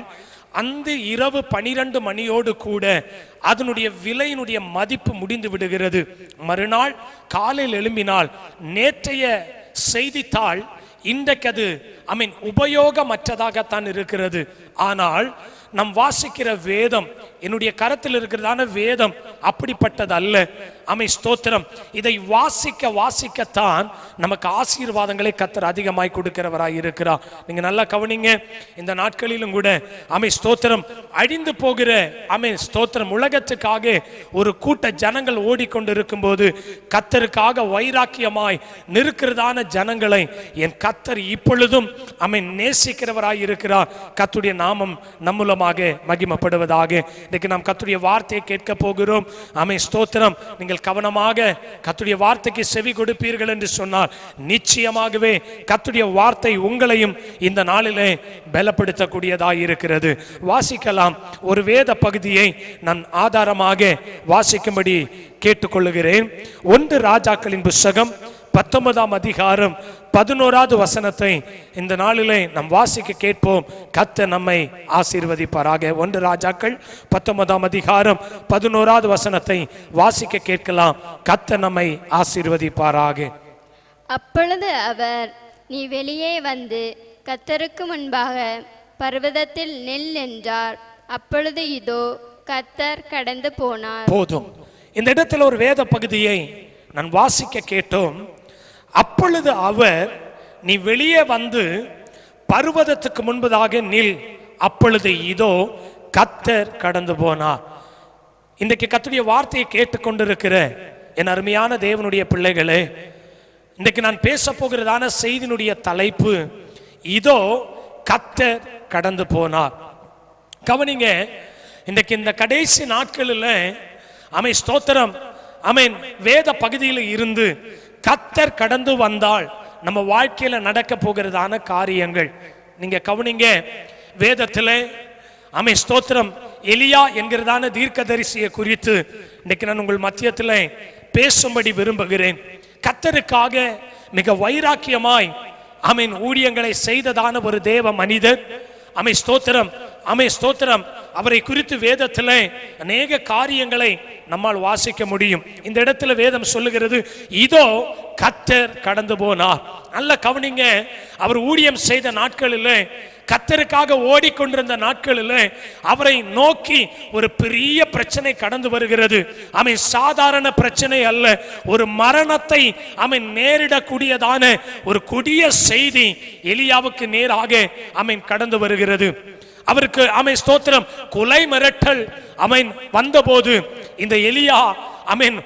அந்த இரவு 12 மணியோடு கூட அதனுடைய விலையினுடைய மதிப்பு முடிந்து விடுகிறது. மறுநாள் காலையில் எழும்பினால் நேற்றைய செய்தித்தாள் இன்றைக்கு அது உபயோகமற்றதாகத்தான் இருக்கிறது. ஆனால் நம் வாசிக்கிற வேதம், என்னுடைய கரத்தில் இருக்கிறதான வேதம் அப்படிப்பட்டது அல்ல. ஸ்தோத்திரம். இதை வாசிக்க வாசிக்கத்தான் நமக்கு ஆசீர்வாதங்களை கர்த்தர் அதிகமாய் கொடுக்கிறவராய் இருக்கிறார். நீங்க நல்லா கவனிங்க. இந்த நாட்களிலும் கூட ஸ்தோத்திரம் அழிந்து போகிற ஸ்தோத்திரம் உலகத்துக்காக ஒரு கூட்ட ஜனங்கள் ஓடிக்கொண்டிருக்கும் போது கர்த்தருக்காக வைராக்கியமாய் நிற்கிறதான ஜனங்களை என் கர்த்தர் இப்பொழுதும் நேசிக்கிறவராய் இருக்கிறார். கர்த்தருடைய நாமம் நம்மூலமாக மகிமைப்படுவதாக. இன்னைக்கு நாம் கர்த்தருடைய வார்த்தையை கேட்க போகிறோம். ஸ்தோத்திரம். நீங்கள் கவனமாக கர்த்தருடைய வார்த்தைக்கு செவி கொடுப்பீர்கள் என்று சொன்னால் நிச்சயமாகவே கர்த்தருடைய வார்த்தை உங்களையும் இந்த நாளிலே பலப்படுத்தக்கூடியதாக இருக்கிறது. வாசிக்கலாம். ஒரு வேத பகுதியை நான் ஆதாரமாக வாசிக்கும்படி கேட்டுக்கொள்ளுகிறேன். 1 ராஜாக்களின் புத்தகம் 19ஆம் அதிகாரம் 11வது வசனத்தை இந்த நாளிலே நாம் வாசிக்க கேட்போம். கர்த்தர் நம்மை ஆசீர்வதிப்பாராக. 1 ராஜாக்கள் 19ஆம் அதிகாரம் 11வது வசனத்தை வாசிக்க கேட்கலாம். கர்த்தர் நம்மை ஆசீர்வதிப்பாராக. அப்பொழுது அவர், நீ வெளியே வந்து கர்த்தருக்கு முன்பாக பர்வதத்தில் நில் என்றார். அப்பொழுது இதோ கர்த்தர் கடந்து போனார். போதும். இந்த இடத்துல ஒரு வேத பகுதியை நான் வாசிக்க கேட்டோம். அப்பொழுது அவர், நீ வெளியே வந்து பர்வதத்துக்கு முன்பதாக நில், அப்பொழுது இதோ கர்த்தர் கடந்து போனார். இன்றைக்கு கர்த்தருடைய வார்த்தையை கேட்டுக்கொண்டிருக்கிற என் அருமையான தேவனுடைய பிள்ளைகளே, இன்றைக்கு நான் பேச போகிறதான செய்தியினுடைய தலைப்பு இதோ கர்த்தர் கடந்து போனார். கவனிங்க, இன்றைக்கு இந்த கடைசி நாட்களில் ஆமென் ஸ்தோத்திரம், ஆமென் வேத பகுதியில் இருந்து கர்த்தர் கடந்து வந்தால் நம்ம வாழ்க்கையில நடக்க போகிறதான காரியங்கள் நீங்க கவனிங்க. வேதத்தில் ஆமென் ஸ்தோத்திரம் எலியா என்கிறதான தீர்க்கதரிசியை குறித்து இன்னைக்கு நான் உங்கள் மத்தியத்தில் பேசும்படி விரும்புகிறேன். கர்த்தருக்காக மிக வைராக்கியமாய் ஆமென் ஊழியங்களை செய்ததான ஒரு தேவ மனிதர். ஆமென் ஸ்தோத்திரம், ஆமென் ஸ்தோத்திரம். அவரை குறித்து வேதத்தில் அநேக காரியங்களை நம்மால் வாசிக்க முடியும். இந்த இடத்துல வேதம் சொல்லுகிறது இதோ கர்த்தர் கடந்து போனார். நல்ல கவனிங்க, அவர் ஊழியம் செய்த நாட்களில், கர்த்தருக்காக ஓடிக்கொண்டிருந்த நாட்களில் அவரை நோக்கி ஒரு பெரிய பிரச்சனை கடந்து வருகிறது. ஆமென் சாதாரண பிரச்சனை அல்ல, ஒரு மரணத்தை ஆமென் நேரிடக்கூடியதான ஒரு கொடிய செய்தி எலியாவுக்கு நேராக ஆமென் கடந்து வருகிறது. அவருக்கு ஆமென் ஸ்தோத்திரம் கொலை மிரட்டல் ஆமென் வந்தபோது இந்த எலியா ஆமென்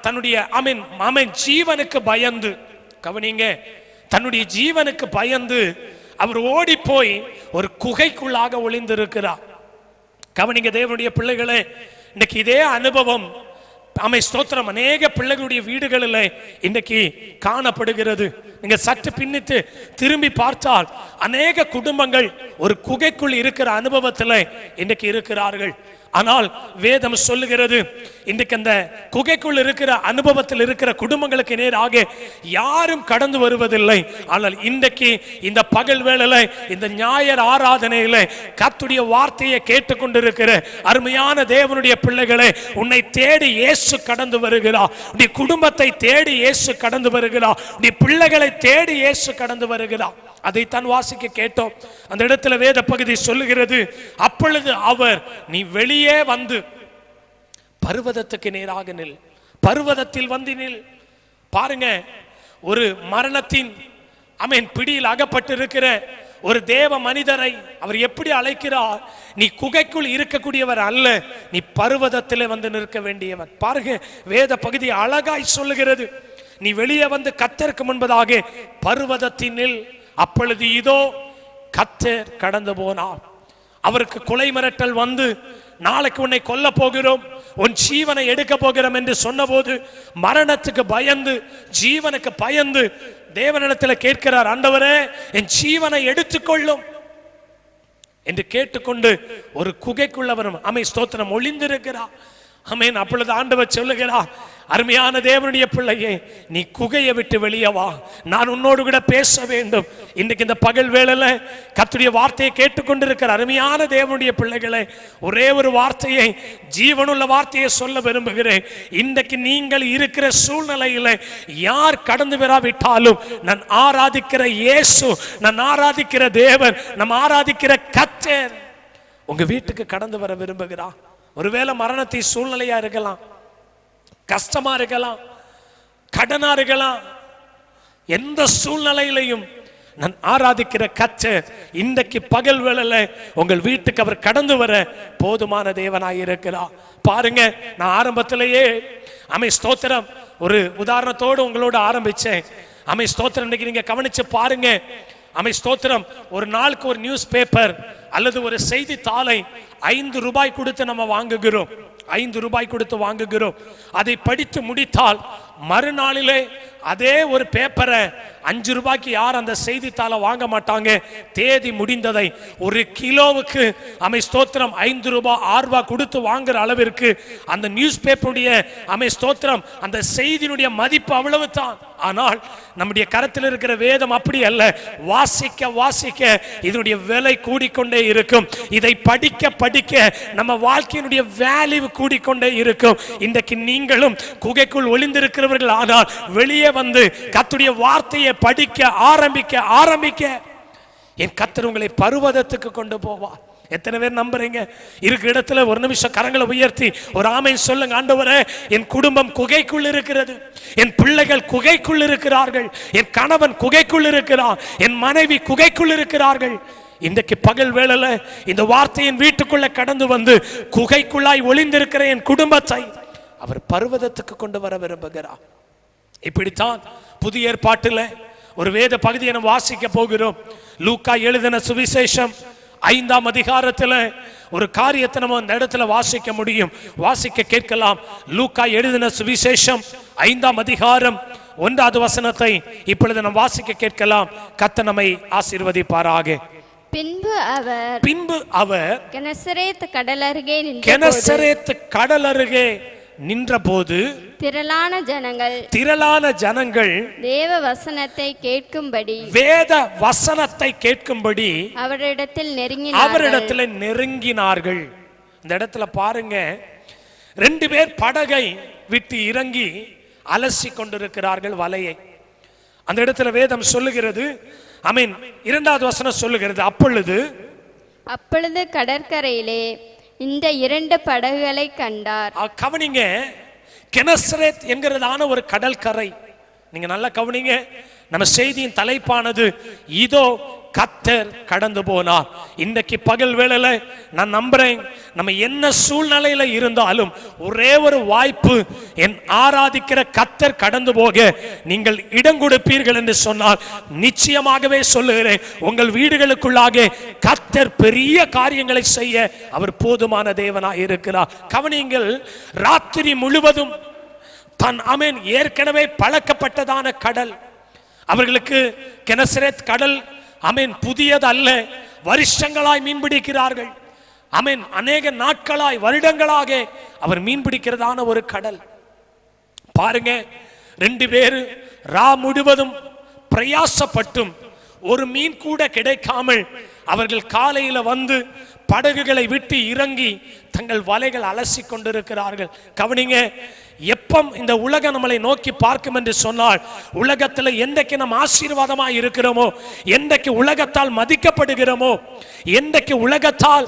தன்னுடைய ஆமென் ஆமென் ஜீவனுக்கு பயந்து, கவனிங்க, தன்னுடைய ஜீவனுக்கு பயந்து அவர் ஓடி போய் ஒரு குகைக்குள்ளாக ஒளிந்திருக்கிறார். கவனிங்க தேவனுடைய பிள்ளைகளே, இன்னைக்கு இதே அனுபவம் ஆமென் ஸ்தோத்திரம் அநேக பிள்ளைகளுடைய வீடுகளில் இன்னைக்கு காணப்படுகிறது. நீங்க சற்று பின்னிட்டு திரும்பி பார்த்தால் அநேக குடும்பங்கள் ஒரு குகைக்குள் இருக்கிற அனுபவத்தில் இன்னைக்கு இருக்கிறார்கள். ஆனால் வேதம் சொல்லுகிறது இன்றைக்கு அந்த குகைக்குள் இருக்கிற அனுபவத்தில் இருக்கிற குடும்பங்களுக்கு நேராக யாரும் கடந்து வருவதில்லை. ஆனால் இன்றைக்கு இந்த பகல் வேளையில இந்த ஞாயிறு ஆராதனையில கர்த்தருடைய வார்த்தையை கேட்டுக்கொண்டிருக்கிற அருமையான தேவனுடைய பிள்ளைகளே, உன்னை தேடி இயேசு கடந்து வருகிறார். நீ குடும்பத்தை தேடி இயேசு கடந்து வருகிறார். நீ பிள்ளைகளை தேடி இயேசு கடந்து வருகிறார். அதைத்தான் வாசிக்க கேட்டோம். அந்த இடத்துல வேத பகுதி சொல்லுகிறது, அப்பொழுது அவர் நீ வெளியே வந்து பர்வதத்துக்கு நேராக நில், பர்வதத்தில் வந்து நில். பாருங்க, ஒரு மரணத்தின் ஆமென் பிடியில் அகப்பட்டிருக்கிற ஒரு தேவ மனிதரை அவர் எப்படி அழைக்கிறார்? நீ குகைக்குள் இருக்கக்கூடியவர் அல்ல, நீ பர்வதத்தில் வந்து நிற்க வேண்டியவர். பாருங்க, வேத பகுதி அழகாய் சொல்லுகிறது, நீ வெளியே வந்து கர்த்தருக்கு முன்பதாக பர்வதத்தினில், அப்பொழுது இதோ கர்த்தர் கடந்து போனார். அவருக்கு கொலை மிரட்டல் வந்து நாளைக்கு உன்னை கொல்ல போகிறோம், உன் ஜீவனை எடுக்க போகிறோம் என்று சொன்னபோது மரணத்துக்கு பயந்து ஜீவனுக்கு பயந்து தேவனிடத்தில் கேட்கிறார், ஆண்டவரே என் ஜீவனை எடுத்துக்கொள்ளும் என்று கேட்டுக்கொண்டு ஒரு குகைக்குள்ள வரும் ஆமென் ஸ்தோத்திரம் ஒளிந்திருக்கிறார். ஆமென். அப்பொழுது ஆண்டவர் சொல்லுகிறார், அருமையான தேவனுடைய பிள்ளையே, நீ குகையை விட்டு வெளியே வா, நான் உன்னோடு கூட பேச வேண்டும். இன்னைக்கு இந்த பகல் வேளையில கர்த்தருடைய வார்த்தையை கேட்டுக்கொண்டிருக்கிற அருமையான தேவனுடைய பிள்ளைகளே, ஒரே ஒரு வார்த்தையை, ஜீவனுள்ள வார்த்தையை சொல்ல விரும்புகிறேன். இன்றைக்கு நீங்கள் இருக்கிற சூழ்நிலையில யார் கடந்து வராவிட்டாலும் நான் ஆராதிக்கிற இயேசு, நான் ஆராதிக்கிற தேவன், நாம் ஆராதிக்கிற கர்த்தர் உங்க வீட்டுக்கு கடந்து வர விரும்புகிறார். ஒருவேளை மரணத்தை சூழ்நிலையா இருக்கலாம், கஷ்டமா இருக்கலாம், கடனா இருக்கலாம், எந்த சூழ்நிலையிலையும் நான் ஆராதிக்கிற கர்த்தர் இன்றைக்கு பகல் வேளையில உங்கள் வீட்டுக்கு அவர் கடந்து வர போதுமான தேவனாய் இருக்கிறார். பாருங்க, நான் ஆரம்பத்திலேயே ஆமென் ஸ்தோத்திரம் ஒரு உதாரணத்தோடு உங்களோட ஆரம்பிச்சேன். ஆமென் ஸ்தோத்திரம் இன்னைக்கு நீங்க கவனிச்சு பாருங்க. ஆமென் ஸ்தோத்திரம், ஒரு நாளுக்கு ஒரு நியூஸ் பேப்பர் அல்லது ஒரு செய்தித்தாளை 5 ரூபாய் கொடுத்து நம்ம வாங்குகிறோம், 5 ரூபாய் கொடுத்து வாங்குகிறோம். அதை படித்து முடித்தால் மறுநாளிலே அதே ஒரு பேப்பரை 5 ரூபாய்க்கு யார் அந்த செய்தித்தாளை வாங்க மாட்டாங்க. தேதி முடிந்ததை ஒரு கிலோவுக்கு ஆமென் ஸ்தோத்திரம் 5 ரூபாய் 6 ரூபாய் கொடுத்து வாங்குற அளவிற்கு அந்த நியூஸ் பேப்பருடைய ஆமென் ஸ்தோத்திரம் அந்த செய்தியினுடைய மதிப்பு அவ்வளவு தான். ஆனால் நம்முடைய கரத்தில் இருக்கிற வேதம் அப்படி அல்ல. வாசிக்க வாசிக்க இதனுடைய விலை கூடிக்கொண்டே இருக்கும். இதை படிக்க படிக்க நம்ம வாழ்க்கையினுடைய வேல்யூ கூடிக்கொண்டே இருக்கும். இன்றைக்கு நீங்களும் குகைக்குள் ஒளிந்திருக்கிறவர்கள் ஆனால் வெளியே வந்து கர்த்தருடைய வார்த்தையை படிக்க ஆரம்பிக்க ஆரம்பிக்க என் கர்த்தர் உங்களை பர்வதத்துக்கு கொண்டு போவார். எத்தனை பேர் நம்புறீங்க? இருக்கிற இடத்துல ஒரு நிமிஷம் கரங்களை உயர்த்தி ஒரு ஆமென் சொல்லுங்க. ஆண்டவரே, என் குடும்பம் குகைக்குள் இருக்கிறது, என் பிள்ளைகள் குகைக்குள் இருக்கிறார்கள், என் கணவன் குகைக்குள் இருக்கிறான், என் மனைவி குகைக்குள் இருக்கிறார்கள். இன்றைக்கு பகல் வேளையில இந்த வார்த்தையின் வீட்டுக்குள்ள கடந்து வந்து குகைக்குள்ளாய் ஒளிந்திருக்கிற என் குடும்பத்தை அவர் பர்வதத்துக்கு கொண்டு வர விரும்புகிறார். இப்படித்தான் புதிய ஏற்பாட்டில் ஒரு வேத பகுதியை நம்ம வாசிக்க போகிறோம். லூக்கா எழுதின சுவிசேஷம் 5ஆம் அதிகாரத்தில் ஒரு காரியத்தை நம்ம அந்த இடத்துல வாசிக்க முடியும், வாசிக்க கேட்கலாம். லூக்கா எழுதின சுவிசேஷம் 5ஆம் அதிகாரம் 1வது வசனத்தை இப்பொழுது நாம் வாசிக்க கேட்கலாம். கர்த்தர் நம்மை ஆசீர்வதிப்பாராக. பின்பு அவர் கெனசரேத் கடல் அருகே நின்றபோது திரளான ஜனங்கள் வேத வசனத்தை கேட்கும்படி அவரிடத்தில் நெருங்கினார்கள். இந்த இடத்துல பாருங்க, 2 பேர் படகை விட்டு இறங்கி அலசி கொண்டிருக்கிறார்கள் வலையை. அந்த இடத்துல வேதம் சொல்லுகிறது, ஆமென், 2வது வசனம் சொல்லுகிறது, அப்பொழுது கடற்கரையிலே இந்த 2 படகுகளை கண்டார். கவனிங்க, கெனசரேத் என்கிறதான ஒரு கடற்கரை. நீங்க நல்லா கவனிங்க, நம்ம செய்தியின் தலைப்பானது இதோ கர்த்தர் கடந்து போனார். இன்றைக்கு பகல் வேளையில நான் நம்புறேன், நம்ம என்ன சூழ்நிலையில இருந்தாலும் ஒரே ஒரு வாய்ப்பு, என் ஆராதிக்கிற கர்த்தர் கடந்து போக நீங்கள் இடம் கொடுப்பீர்கள் என்று சொன்னால் நிச்சயமாகவே சொல்லுகிறேன், உங்கள் வீடுகளுக்குள்ளாக கர்த்தர் பெரிய காரியங்களை செய்ய அவர் போதுமான தேவனாய் இருக்கிறார். கவனிங்கள், ராத்திரி முழுவதும் தன் ஆமென் ஏற்கனவே பழக்கப்பட்டதான கடல், அவர்களுக்கு கெனசரேத் கடல் ஆமென் புதியது அல்ல. வருஷங்களாய் மீன் பிடிக்கிறார்கள். ஆமென், அநேக நாட்களாய் வருடங்களாக அவர் மீன் பிடிக்கிறதான ஒரு கடல். பாருங்க, 2 பேரு ரா முழுவதும் பிரயாசப்பட்டும் ஒரு மீன் கூட கிடைக்காமல் அவர்கள் காலையில வந்து படகுகளை விட்டு இறங்கி தங்கள் வலைகள் அலசி கொண்டிருக்கிறார்கள். கவனிங்க, எப்பம் இந்த உலகம் நம்மளை நோக்கி பார்க்கும் என்று சொன்னால், உலகத்தில் என்றைக்கு நாம் ஆசீர்வாதமாய் இருக்கிறோமோ, என்றைக்கு உலகத்தால் மதிக்கப்படுகிறோமோ, என்றைக்கு உலகத்தால்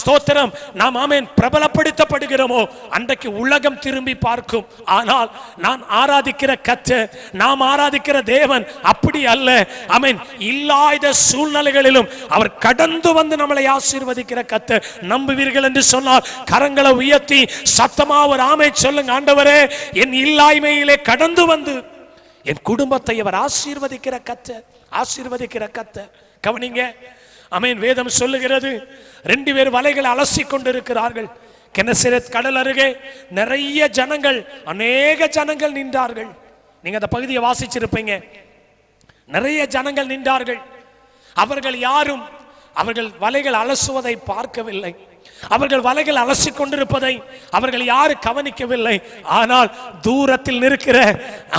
ஸ்தோத்திரம் நாம் ஆமென் பிரபலப்படுத்தப்படுகிறோமோ, அன்றைக்கு உலகம் திரும்பி பார்க்கும். ஆனால் நான் ஆராதிக்கிற கர்த்தர், நாம் ஆராதிக்கிற தேவன் அப்படி அல்ல. ஆமென், இல்லாத சூழ்நிலைகளிலும் அவர் கடந்து வந்து நம்மளை ஆசீர்வதிக்கிற கர்த்தர். நம்புவீர்கள் என்று சொன்னால் கரங்களை உயர்த்தி சத்தமா ஒரு ஆமென் சொல்லுங்க. ஆண்டவரே, என் இல்லாய்மையிலே கடந்து வந்து என் குடும்பத்தை அவர் ஆசீர்வதிக்கிற கர்த்தர். கவனிங்க, ஆமென், வேதம் சொல்லுகிறது 2 பேர் வலைகள் அலசி கொண்டிருக்கிறார்கள். கெனசரேத் கடல் அருகே நிறைய ஜனங்கள், அநேக ஜனங்கள் நின்றார்கள். நீங்க அந்த பகுதியை வாசிச்சிருப்பீங்க. நிறைய ஜனங்கள் நின்றார்கள். அவர்கள் யாரும் அவர்கள் வலைகள் அலசுவதை பார்க்கவில்லை. அவர்கள் வலைகள் அலசி கொண்டிருப்பதை அவர்கள் யாரும் கவனிக்கவில்லை. ஆனால் தூரத்தில் நிற்கிற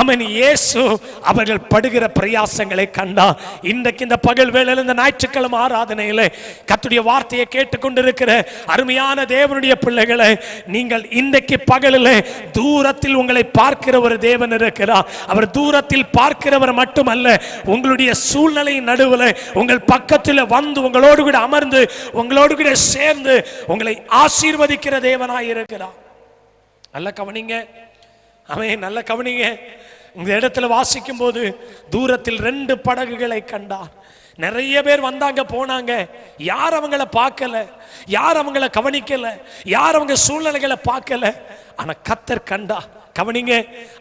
அவன் இயேசு அவர்கள் படுகிற பிரயாசங்களை கண்டார். இன்றைக்கு இந்த பகல் வேளையில் இந்த ஞாயிற்றுக்கிழமை ஆராதனையில் கர்த்தருடைய வார்த்தையை கேட்டுக்கொண்டிருக்கிற அருமையான தேவனுடைய பிள்ளைகளை, நீங்கள் இன்றைக்கு பகலில் தூரத்தில் உங்களை பார்க்கிற ஒரு தேவன் இருக்கிறார். அவர் தூரத்தில் பார்க்கிறவர் மட்டுமல்ல, உங்களுடைய சூழ்நிலையின் நடுவில் உங்கள் பக்கத்தில் வந்து உங்களோடு கூட அமர்ந்து உங்களோடு கூட சேர்ந்து உங்களை ஆசீர்வதிக்கிற தேவனாய் இருக்கிறார். நல்ல கவனிங்க, ஆமென், நல்ல கவனிங்க. இந்த இடத்துல வாசிக்கும் போது தூரத்தில் 2 படகுகளை கண்டார். நிறைய பேர் வந்தாங்க போனாங்க, யார் அவங்கள பார்க்கல, யார் அவங்கள கவனிக்கல, யார் அவங்க சூழ்நிலைகளை பார்க்கல. ஆனா கர்த்தர் கண்டா. கவனிங்க,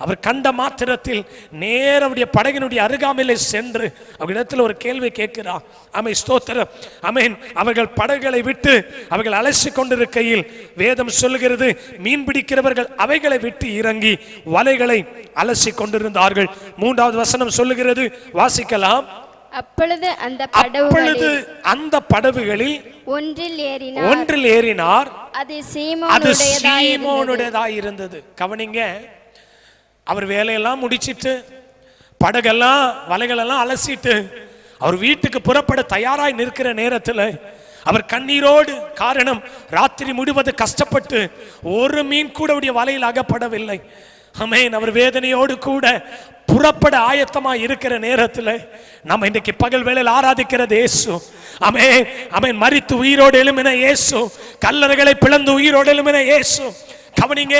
அவர் கண்ட மாத்திரத்தில் நேரவுடைய படகினுடைய அருகாமையிலே சென்று அவர்களிடத்தில் ஒரு கேள்வி கேட்கிறார். ஆமென், ஸ்தோத்திரம், ஆமென். அவர்கள் படகுகளை விட்டு அவர்கள் அலசி கொண்டிருக்கையில் வேதம் சொல்லுகிறது, மீன் பிடிக்கிறவர்கள் அவைகளை விட்டு இறங்கி வலைகளை அலசி கொண்டிருந்தார்கள். 3வது வசனம் சொல்லுகிறது, வாசிக்கலாம். அப்பொழுது அந்த படகுகளில் ஒன்றில் ஏறினார். அது சீமோனுடையதாய் இருந்தது. கவனிங்க, அவர் வேலையெல்லாம் முடிச்சிட்டு படகெல்லாம் வலைகளெல்லாம் அலசிட்டு அவர் வீட்டுக்கு புறப்பட தயாராய் நிற்கிற நேரத்தில் அவர் கண்ணீரோடு, காரணம் ராத்திரி முழுவது கஷ்டப்பட்டு ஒரு மீன் கூட அவருடைய வலையில் அகப்படவில்லை. ஆமென், அவர் வேதனையோடு கூட புறப்பட ஆயத்தமா இருக்கிற நேரத்தில் நம்ம இன்றைக்கு பகல் வேளையில் ஆராதிக்கிறது இயேசு. ஆமென் ஆமென். மரித்து உயிரோடு எழும்பின இயேசு, கல்லறைகளை பிளந்து உயிரோடு எழும்பின இயேசு. கவனிங்க,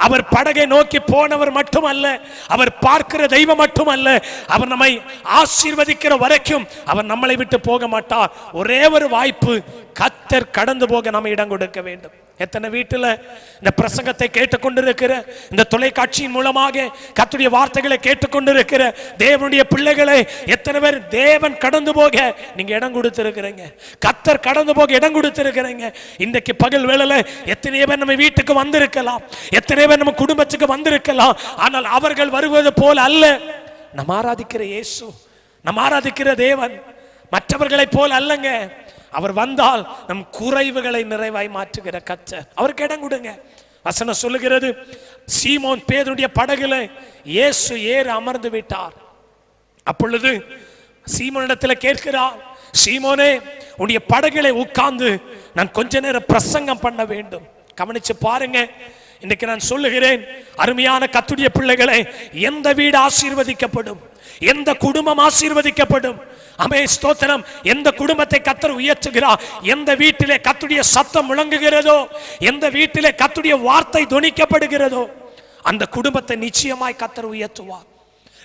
அவர் படகை நோக்கி போனவர் மட்டுமல்ல, அவர் பார்க்கிற தெய்வம் மட்டுமல்ல, அவர் நம்மை ஆசீர்வதிக்கிற வரைக்கும் அவர் நம்மளை விட்டு போக மாட்டார். ஒரே ஒரு வாய்ப்பு, கர்த்தர் கடந்து போக நம்ம இடம் கொடுக்க வேண்டும். எத்தனை வீட்டில் இந்த பிரசங்கத்தை கேட்டுக்கொண்டிருக்கிற, இந்த தொலைக்காட்சியின் மூலமாக கர்த்தருடைய வார்த்தைகளை கேட்டுக்கொண்டிருக்கிற தேவனுடைய பிள்ளைகளை எத்தனை பேர் தேவன் கடந்து போக நீங்க இடம் கொடுத்திருக்கிறீங்க, கர்த்தர் கடந்து போக இடம் கொடுத்திருக்கிறீங்க. இன்றைக்கு பகல் வேளையில எத்தனை பேர் நம்ம வீட்டுக்கு வந்திருக்கலாம், எத்தனை பேர் நம்ம குடும்பத்துக்கு வந்திருக்கலாம். ஆனால் அவர்கள் வருவது போல அல்ல. நம்ம ஆராதிக்கிற இயேசு, நம்ம ஆராதிக்கிற தேவன் மற்றவர்களை போல அல்லங்க. அவர் வந்தால் நம் குறைவுகளை நிறைவாய் மாற்றுகிற கர்த்தர். அவருக்கு இடம் கொடுங்க. வசனம் சொல்லுகிறது, சீமோன் பேதுருடைய படகுல இயேசு ஏறி அமர்ந்து விட்டார். அப்பொழுது சீமோனிடத்தில் கேட்கிறார், சீமோனே, உன்னுடைய படகுல உட்கார்ந்து நான் கொஞ்ச நேரம் பிரசங்கம் பண்ண வேண்டும். கவனிச்சு பாருங்க. இன்னைக்கு நான் சொல்லுகிறேன், அருமையான கர்த்தருடைய பிள்ளைகளை, எந்த வீடு ஆசீர்வதிக்கப்படும், எந்த குடும்பம் ஆசீர்வதிக்கப்படும். ஆமென், ஸ்தோத்திரம். எந்த குடும்பத்தை கர்த்தர் உயர்த்துகிறார், எந்த வீட்டிலே கர்த்தருடைய சத்தம் முழங்குகிறதோ, எந்த வீட்டிலே கர்த்தருடைய வார்த்தை தொனிக்கப்படுகிறதோ, அந்த குடும்பத்தை நிச்சயமாய் கர்த்தர் உயர்த்துவார்.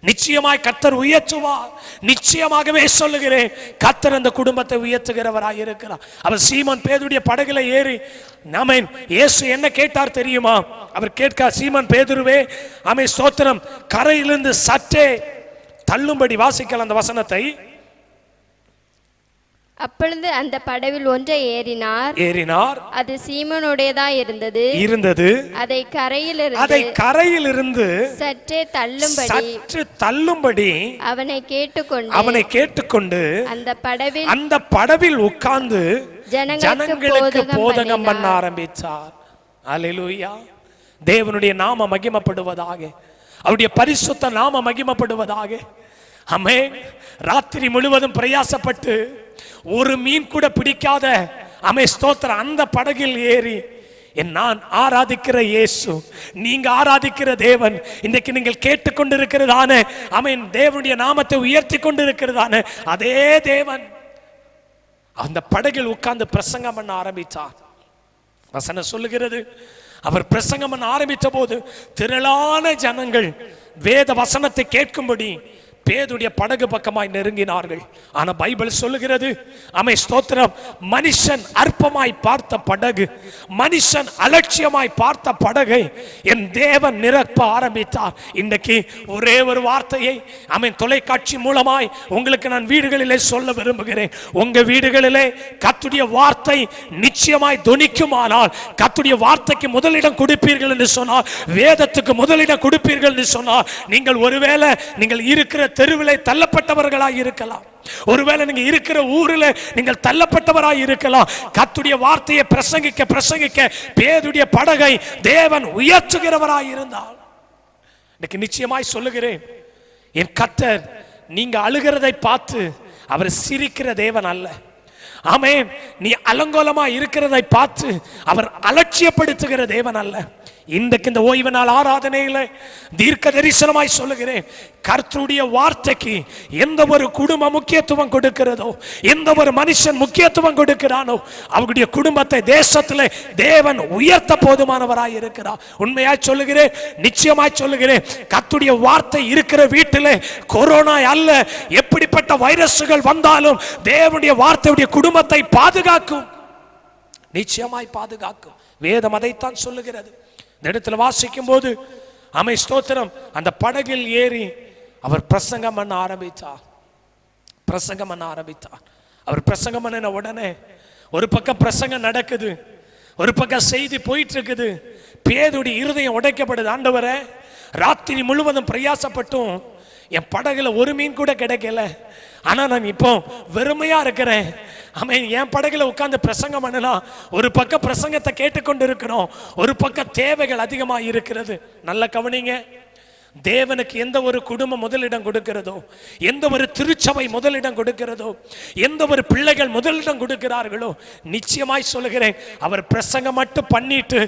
நிச்சயமாய் கர்த்தர் உயர்த்துவார். நிச்சயமாகவே சொல்லுகிறேன், கர்த்தர் அந்த குடும்பத்தை உயர்த்துகிறவராய் இருக்கிறார். அவர் சீமோன் பேதுருடைய படகுல ஏறி, ஆமென், இயேசு என்ன கேட்டார் தெரியுமா? அவர் கேட்கார், சீமோன் பேதுருவே, ஆமென், ஸ்தோத்திரம், கரையிலிருந்து சற்றே தள்ளும்படி. வாசிக்கலாம் அந்த வசனத்தை. அப்பொழுது அந்த படவில் ஒன்றை ஏறினார். அது சீமோனுடையதா இருந்தது. அதை கரையிலிருந்து சற்றே தள்ளும்படி அவனை கேட்டுக்கொண்டு அந்த படவில் உட்கார்ந்து ஜனங்களுக்கு போதகம் பண்ண ஆரம்பித்தார். அல்லேலூயா. தேவனுடைய நாம மகிமைப்படுவதாக, அவருடைய பரிசுத்த நாம மகிமைப்படுவதாக. ஆமென். ராத்திரி முழுவதும் பிரயாசப்பட்டு ஒரு மீன் கூட பிடிக்காத, ஆமென், ஸ்தோத்திரம், அந்த படகில் ஏறி நான் ஆராதிக்கிற இயேசு, நீங்க ஆராதிக்கிற தேவன், இன்றைக்கு நீங்கள் கேட்டுக்கொண்டிருக்கிறதான, ஆமென், தேவனுடைய நாமத்தை உயர்த்தி கொண்டிருக்கிறதான அதே தேவன் அந்த படகில் உட்கார்ந்து பிரசங்கம் பண்ண ஆரம்பித்தார். வசனம் சொல்லுகிறது, அவர் பிரசங்கம் பண்ண ஆரம்பித்த போது திரளான ஜனங்கள் வேத வசனத்தை கேட்கும்படி பேதுடைய படகு பக்கமாய் நெருங்கினார்கள். ஆனா பைபிள் சொல்லுகிறது, ஆமென், ஸ்தோத்திரம், மனுஷன் அற்பமாய் பார்த்த படகு, மனுஷன் அலட்சியமாய் பார்த்த படகை என் தேவன் நிரப்ப ஆரம்பித்தார். இன்றைக்கு ஒரே ஒரு வார்த்தையை, ஆமென், தொலைக்காட்சி மூலமாய் உங்களுக்கு நான் வீடுகளிலே சொல்ல விரும்புகிறேன். உங்க வீடுகளிலே கர்த்தருடைய வார்த்தை நிச்சயமாய் தொனிக்குமானால், கர்த்தருடைய வார்த்தைக்கு முதலிடம் கொடுப்பீர்கள் என்று சொன்னால், வேதத்துக்கு முதலிடம் கொடுப்பீர்கள் என்று சொன்னால், நீங்கள் ஒருவேளை நீங்கள் இருக்கிற தெருவிலே தள்ளப்பட்டவர்களாய் இருக்கலாம், ஒருவேளை நீங்க இருக்கிற ஊரில் நீங்கள் தள்ளப்பட்டவராய் இருக்கலாம். கர்த்தருடைய வார்த்தையை பிரசங்கிக்க பேதுடைய படகை தேவன் உயர்த்துகிறவராய் இருந்தால், இன்னைக்கு நிச்சயமாய் சொல்லுகிறேன், என் கர்த்தர் நீங்க அழுகிறதை பார்த்து அவர் சிரிக்கிற தேவன் அல்ல. ஆமென். நீ அலங்கோலமா இருக்கிறதை பார்த்து அவர் அலட்சியப்படுத்துகிற தேவன் அல்ல. இன்றைக்கு இந்த ஓய்வு நாள் ஆராதனையில தீர்க்க தரிசனமாய் சொல்லுகிறேன், கர்த்தருடைய வார்த்தைக்கு எந்த ஒரு குடும்பம் முக்கியத்துவம் கொடுக்கிறதோ, எந்த ஒரு மனுஷன் முக்கியத்துவம் கொடுக்கிறானோ, அவருடைய குடும்பத்தை தேசத்திலே தேவன் உயர்த்த போதுமானவராய் இருக்கிறார். உண்மையாய் சொல்லுகிறேன், நிச்சயமாய் சொல்லுகிறேன், கர்த்தருடைய வார்த்தை இருக்கிற வீட்டிலே கொரோனா அல்ல, எப்படிப்பட்ட வைரஸ்கள் வந்தாலும் தேவனுடைய வார்த்தையுடைய குடும்பத்தை பாதுகாக்கும், நிச்சயமாய் பாதுகாக்கும். வேதம் அதைத்தான் சொல்லுகிறது. இந்த இடத்துல வாசிக்கும் போது, ஆமென், ஸ்தோத்திரம், அந்த படகில் ஏறி அவர் பிரசங்கம் பண்ண ஆரம்பித்தார். அவர் பிரசங்கம் பண்ணின உடனே ஒரு பக்கம் பிரசங்கம் நடக்குது, ஒரு பக்கம் செய்தி போயிட்டு இருக்குது. பேதுடைய இருதயம் உடைக்கப்படுது. ஆண்டவரே, ராத்திரி முழுவதும் பிரயாசப்பட்டும் என் படகுல ஒரு மீன் கூட கிடைக்கல, ஆனா நான் இப்போ வெறுமையா இருக்கிறேன். ஆமென். என் படகுல உட்கார்ந்து பிரசங்கம் பண்ணலாம், ஒரு பக்கம் பிரசங்கத்தை கேட்டுக்கொண்டு இருக்கிறோம், ஒரு பக்கம் தேவைகள் அதிகமாக இருக்கிறது. நல்ல கவனிங்க, தேவனுக்கு எந்த ஒரு குடும்பம் முதலிடம் கொடுக்கிறதோ, எந்த ஒரு திருச்சபை முதலிடம் கொடுக்கிறதோ, எந்த ஒரு பிள்ளைகள் முதலிடம் கொடுக்கிறார்களோ, நிச்சயமாய் சொல்லுகிறேன், அவர் பிரசங்கம் மட்டும் பண்ணிட்டு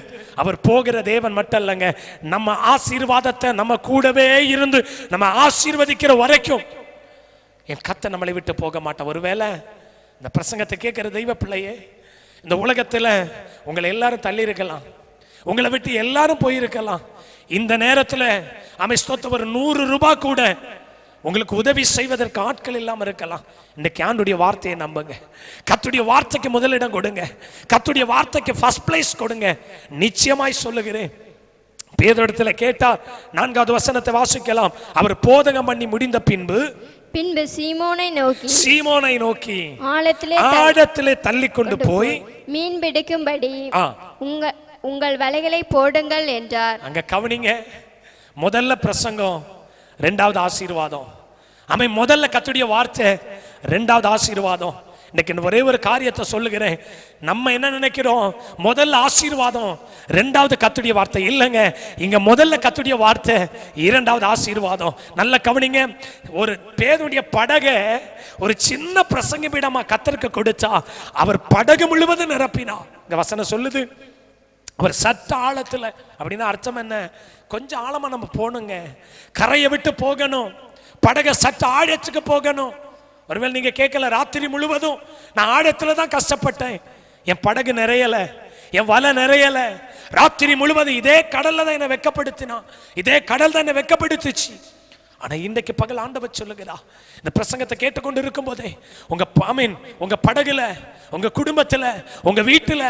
அவர் போகிற தேவன் மட்டும் இல்லைங்க, நம்ம ஆசீர்வாதத்தை நம்ம கூடவே இருந்து நம்ம ஆசீர்வதிக்கிற வரைக்கும் என் கர்த்தர் நம்மளை விட்டு போக மாட்டார். ஒருவேளை இந்த பிரசங்கத்தை கேட்கிற தெய்வ பிள்ளையே, இந்த உலகத்தில் உங்களை எல்லாரும் தள்ளி இருக்கலாம், உங்களை விட்டு எல்லாரும் போயிருக்கலாம். இந்த நேரத்தில் அமைஸ்தோத்த ஒரு 100 ரூபாய் கூட உங்களுக்கு உதவி செய்வதற்கு ஆட்கள் இல்லாமல் இருக்கலாம். இன்னைக்கு ஆண்டுடைய வார்த்தையை நம்புங்க. கர்த்தருடைய வார்த்தைக்கு முதலிடம் கொடுங்க. கர்த்தருடைய வார்த்தைக்கு ஃபர்ஸ்ட் பிளேஸ் கொடுங்க. நிச்சயமாய் சொல்லுகிறேன், பேதுருவிடத்துல கேட்டார், 4வது வசனத்தை வாசிக்கலாம். அவர் போதகம் பண்ணி முடிந்த பின்பு சீமோனை நோக்கி ஆழத்திலே தள்ளி கொண்டு போய் மீன் பிடிக்கும்படி உங்கள் வலைகளை போடுங்கள் என்றார். அங்க கவனிங்க, முதல்ல பிரசங்கம், 2வது ஆசீர்வாதம். முதல்ல கர்த்தருடைய வார்த்தை, 2வது ஆசீர்வாதம். இன்னைக்கு ஒரே ஒரு காரியத்தை சொல்லுகிறேன். நம்ம என்ன நினைக்கிறோம், முதல்ல ஆசீர்வாதம் 2வது கர்த்தருடைய வார்த்தை. இல்லைங்க, இங்க முதல்ல கர்த்தருடைய வார்த்தை, 2வது ஆசீர்வாதம். நல்ல கவனிங்க, ஒரு பேதுடைய படகை ஒரு சின்ன பிரசங்க பீடமா கர்த்தருக்கு கொடுத்தா அவர் படகு முழுவதும் நிரப்பினார். இந்த வசனம் சொல்லுது, அவர் சற்ற ஆழத்துல. அப்படின்னா அர்த்தம் என்ன, கொஞ்சம் ஆழமா நம்ம போகணுங்க, கரையை விட்டு போகணும், படகை சற்ற ஆழத்துக்கு போகணும். ஒருவேளை நீங்க கேட்கல, ராத்திரி முழுவதும் நான் ஆழத்துல தான் கஷ்டப்பட்டேன், என் படகு நிறையல, என் வலை நிறையல, ராத்திரி முழுவதும் இதே கடல்ல தான் என்னை வெக்கப்படுத்தினான், இதே கடல் தான் என்னை வெக்கப்படுத்துச்சு. ஆனா இன்றைக்கு பகல் ஆண்டவர் சொல்லுகிறா, இந்த பிரசங்கத்தை கேட்டுக்கொண்டு இருக்கும் போதே உங்க படகுல, உங்க குடும்பத்துல, உங்க வீட்டுல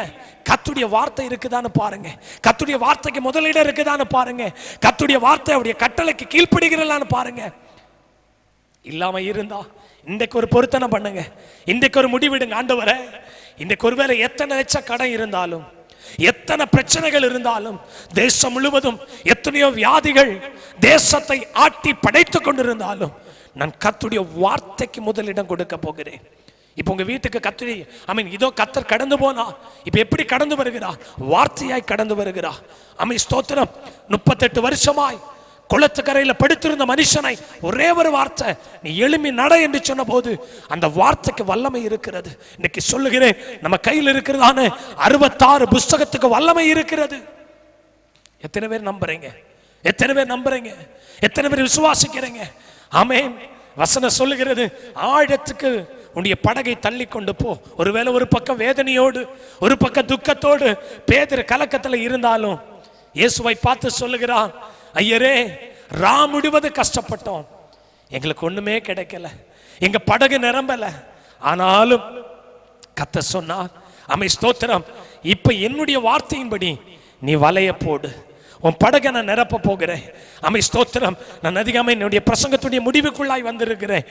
கர்த்தருடைய வார்த்தை இருக்குதான்னு பாருங்க. கர்த்தருடைய வார்த்தைக்கு முதலிடம் இருக்குதான்னு பாருங்க. கர்த்தருடைய வார்த்தை அவருடைய கட்டளைக்கு கீழ்ப்படுகிறலான்னு பாருங்க. இல்லாம இருந்தா இன்றைக்கு ஒரு பொருத்தனை பண்ணுங்க, இன்றைக்கு ஒரு முடிவிடுங்க. ஆண்டவரே, இன்றைக்கு ஒருவேளை எத்தனை லட்ச கடன் இருந்தாலும், எத்தனை பிரச்சனைகள் இருந்தாலும், தேசம் முழுவதும் எத்தனையோ வியாதிகள் தேசத்தை ஆட்டி படைத்துக் கொண்டிருந்தாலும், நான் கர்த்தருடைய வார்த்தைக்கு முதலிடம் கொடுக்க போகிறேன். இப்போ உங்க வீட்டுக்கு கர்த்தரி இதோ கர்த்தர் கடந்து போனா, இப்ப எப்படி கடந்து வருகிறா, வார்த்தையாய் கடந்து வருகிறா. ஸ்தோத்திரம். 38 வருஷமாய் குளத்துக்கரையில படுத்திருந்த மனுஷனை ஒரே ஒரு வார்த்தை, நீ எழும்பி நட என்று சொன்ன போது அந்த வார்த்தைக்கு வல்லமை இருக்கிறது. இன்னைக்கு சொல்லுகிறேன், நம்ம கையில் இருக்கிறதான 66 புஸ்தகத்துக்கு வல்லமை இருக்கிறது. எத்தனை பேர் நம்புறீங்க? எத்தனை பேர் நம்புறீங்க? எத்தனை பேர் விசுவாசிக்கிறீங்க? ஆமென். வசனம் சொல்லுகிறது, ஆழத்துக்கு உன்னுடைய படகை தள்ளி கொண்டு போ. ஒருவேளை ஒரு பக்கம் வேதனையோடு, ஒரு பக்கம் துக்கத்தோடு பேதுரு கலக்கத்துல இருந்தாலும் இயேசுவை பார்த்து சொல்லுகிறான், ஐயரே, முழுவது கஷ்டப்பட்டோம், எங்களுக்கு ஒண்ணுமே கிடைக்கல, எங்க படகு நிரம்பல. ஆனாலும் கர்த்தர் சொன்னார், ஸ்தோத்திரம், இப்ப என்னுடைய வார்த்தையின்படி நீ வலைய போடு, உன் படகை நான் நிரப்ப போகிறேன். ஸ்தோத்திரம். நான் அதிகமாக என்னுடைய பிரசங்கத்துடைய முடிவுக்குள்ளாய் வந்திருக்கிறேன்.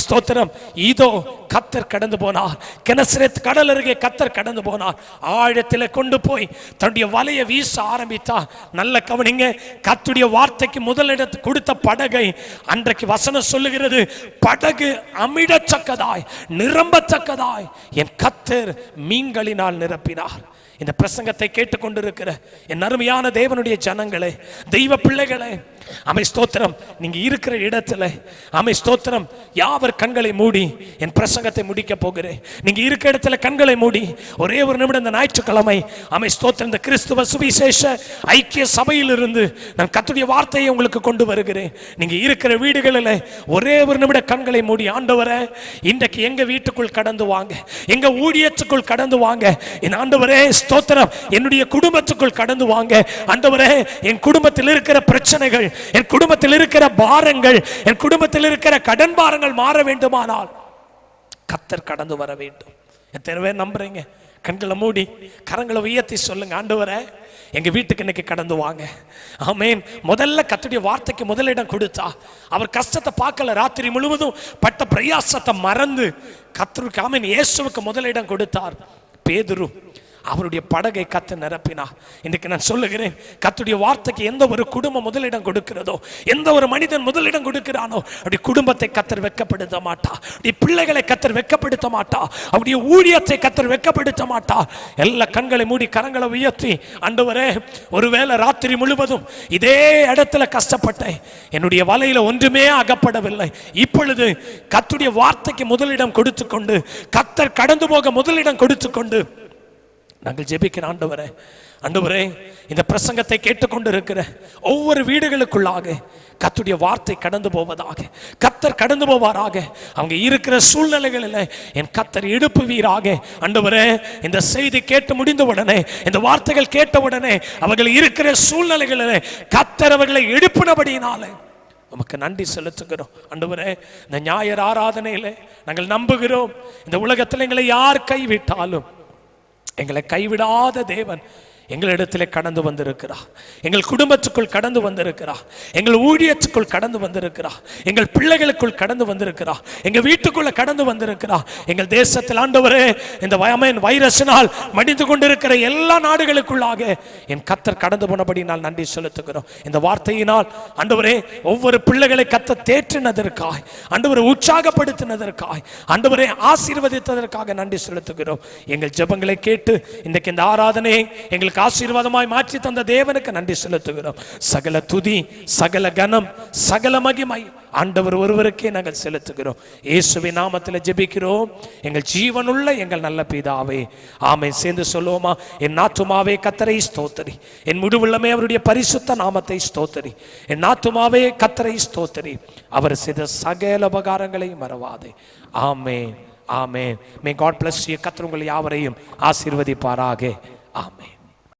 ஸ்தோத்திரம். இதோ கர்த்தர் கடந்து போனார், கெனசரேத் கடல் அருகே கர்த்தர் கடந்து போனார், ஆழத்தில் கொண்டு போய் தன்னுடைய வலையை வீச ஆரம்பித்தார். நல்ல கவனிங்க, கர்த்தருடைய வார்த்தைக்கு முதலிடத்து கொடுத்த படகை அன்றைக்கு வசனம் சொல்லுகிறது, படகு அமிழச்சக்கதாய் நிரம்பத்தக்கதாய் என் கர்த்தர் மீன்களினால் நிரப்பினார். இந்த பிரசங்கத்தை கேட்டுக்கொண்டிருக்கிற என் அருமையான தேவனுடைய ஜனங்களே, தெய்வ பிள்ளைகளே, ஸ்தோத்திரம். நீங்க இருக்கிற இடத்துல ஸ்தோத்திரம், யாவர் கண்களை மூடி என் பிரசங்கத்தை முடிக்க போகிறேன். நீங்க இருக்கிற இடத்துல கண்களை மூடி ஒரே ஒரு நிமிடம், இந்த ஞாயிற்றுக்கிழமை ஸ்தோத்திரம், இந்த கிறிஸ்துவ சுவிசேஷ ஐக்கிய சபையில் இருந்து நான் கர்த்தருடைய வார்த்தையை உங்களுக்கு கொண்டு வருகிறேன். நீங்க இருக்கிற வீடுகளில் ஒரே ஒரு நிமிடம் கண்களை மூடி, ஆண்டவரே, இன்றைக்கு எங்க வீட்டுக்குள் கடந்து வாங்க, எங்க ஊழியத்துக்குள் கடந்து வாங்க, என் ஆண்டவரே ஸ்தோத்திரம், என்னுடைய குடும்பத்துக்குள் கடந்து வாங்க. ஆண்டவரே, என் குடும்பத்தில் இருக்கிற பிரச்சனைகள், என் குடும்பத்தில் இருக்கிற பாரங்கள், என் குடும்பத்தில் இருக்கிற கடன் பாரங்கள் மாற வேண்டுமானால் கர்த்தர் கடந்து வர வேண்டும். எத்தனை பேர் நம்புறீங்க? கண்களை மூடி கரங்களை உயர்த்தி சொல்லுங்க, ஆண்டவரே, எங்க வீட்டுக்கு இன்னைக்கு கடந்து வாங்க. ஆமென். முதல்ல கர்த்தருடைய வார்த்தைக்கு முதலிடம் கொடுத்தா அவர் கஷ்டத்தை பார்க்கல, ராத்திரி முழுவதும் பட்ட பிரயாசத்தை மறந்து கர்த்தருக்கு இயேசுவுக்கு முதலிடம் கொடுத்தார். பேதுரு அவருடைய படகை கர்த்தர் நிரப்பினார். இன்றைக்கு நான் சொல்லுகிறேன், கர்த்தருடைய வார்த்தைக்கு எந்த ஒரு குடும்பம் முதலிடம் கொடுக்கிறதோ, எந்த ஒரு மனிதன் முதலிடம் கொடுக்கிறானோ, அவருடைய குடும்பத்தை கர்த்தர் வெட்கப்படுத்த மாட்டா, அவருடைய பிள்ளைகளை கர்த்தர் வெட்கப்படுத்த மாட்டா, அவருடைய ஊழியத்தை கர்த்தர் வெட்கப்படுத்த மாட்டா. எல்லா கண்களை மூடி கரங்களை உயர்த்தி, ஆண்டவரே, ஒருவேளை ராத்திரி முழுவதும் இதே இடத்துல கஷ்டப்பட்டேன், என்னுடைய வலையில ஒன்றுமே அகப்படவில்லை, இப்பொழுது கர்த்தருடைய வார்த்தைக்கு முதலிடம் கொடுத்துக்கொண்டு, கர்த்தர் கடந்து போக முதலிடம் கொடுத்துக்கொண்டு நாங்கள் ஜெபிக்கிற ஆண்டவரே இந்த பிரசங்கத்தை கேட்டுக்கொண்டு இருக்கிற ஒவ்வொரு வீடுகளுக்குள்ளாக கர்த்தருடைய வார்த்தை கடந்து போவதாக, கர்த்தர் கடந்து போவாராக. அவங்க இருக்கிற சூழ்நிலைகளில் என் கர்த்தர் எழுப்புவீராக. ஆண்டவரே, இந்த செய்தி கேட்டு முடிந்த உடனே, இந்த வார்த்தைகள் கேட்ட உடனே அவர்கள் இருக்கிற சூழ்நிலைகளில் கர்த்தர் அவர்களை எழுப்பினபடியினாலே நமக்கு நன்றி செலுத்துகிறோம். ஆண்டவரே, இந்த ஞாயிறு ஆராதனையில் நாங்கள் நம்புகிறோம், இந்த உலகத்தில் எங்களை யார் கைவிட்டாலும் எங்களை கைவிடாத தேவன் எங்களிடத்தில் கடந்து வந்திருக்கிறார். எங்கள் குடும்பத்துக்குள் கடந்து வந்திருக்கிறார். எங்கள் ஊழியத்துக்குள் கடந்து வந்திருக்கிறார். எங்கள் பிள்ளைகளுக்குள் கடந்து வந்திருக்கிறார். எங்கள் வீட்டுக்குள்ள கடந்து வந்திருக்கிறார். எங்கள் தேசத்தில் ஆண்டவரே, இந்த வைரஸினால் மடிந்து கொண்டிருக்கிற எல்லா நாடுகளுக்குள்ளாக என் கர்த்தர் கடந்து போனபடி நான் நன்றி செலுத்துகிறோம். இந்த வார்த்தையினால் ஆண்டவரே, ஒவ்வொரு பிள்ளைகளை கர்த்தர் தேற்றினதற்காய், ஆண்டவரை உற்சாகப்படுத்தினதற்காய், ஆண்டவரை ஆசீர்வதித்ததற்காக நன்றி செலுத்துகிறோம். எங்கள் ஜெபங்களை கேட்டு இன்றைக்கு இந்த ஆராதனையை எங்களுக்கு ஆசீர்வாதமாய் மாற்றி தந்த தேவனுக்கு நன்றி செலுத்துகிறோம். சகல துதி, சகல கனம், சகல மகிமை ஆண்டவர் ஒருவருக்கே நாங்கள் செலுத்துகிறோம். இயேசுவின் நாமத்தில் ஜெபிக்கிறோம் எங்கள் ஜீவனுள்ள எங்கள் நல்ல பிதாவே, ஆமென். சேர்ந்து சொல்லுவோமா? என் ஆத்துமாவே கர்த்தரை ஸ்தோத்திரி, என் முழுவுள்ளமே அவருடைய பரிசுத்த நாமத்தை ஸ்தோத்திரி. என் ஆத்துமாவே கர்த்தரை ஸ்தோத்திரி, அவர் செய்த சகல உபகாரங்களை மறவாதே. ஆமென், ஆமென். May God bless you. கர்த்தர் உங்கள் யாவரையும் ஆசீர்வதிப்பாராக. ஆமென்.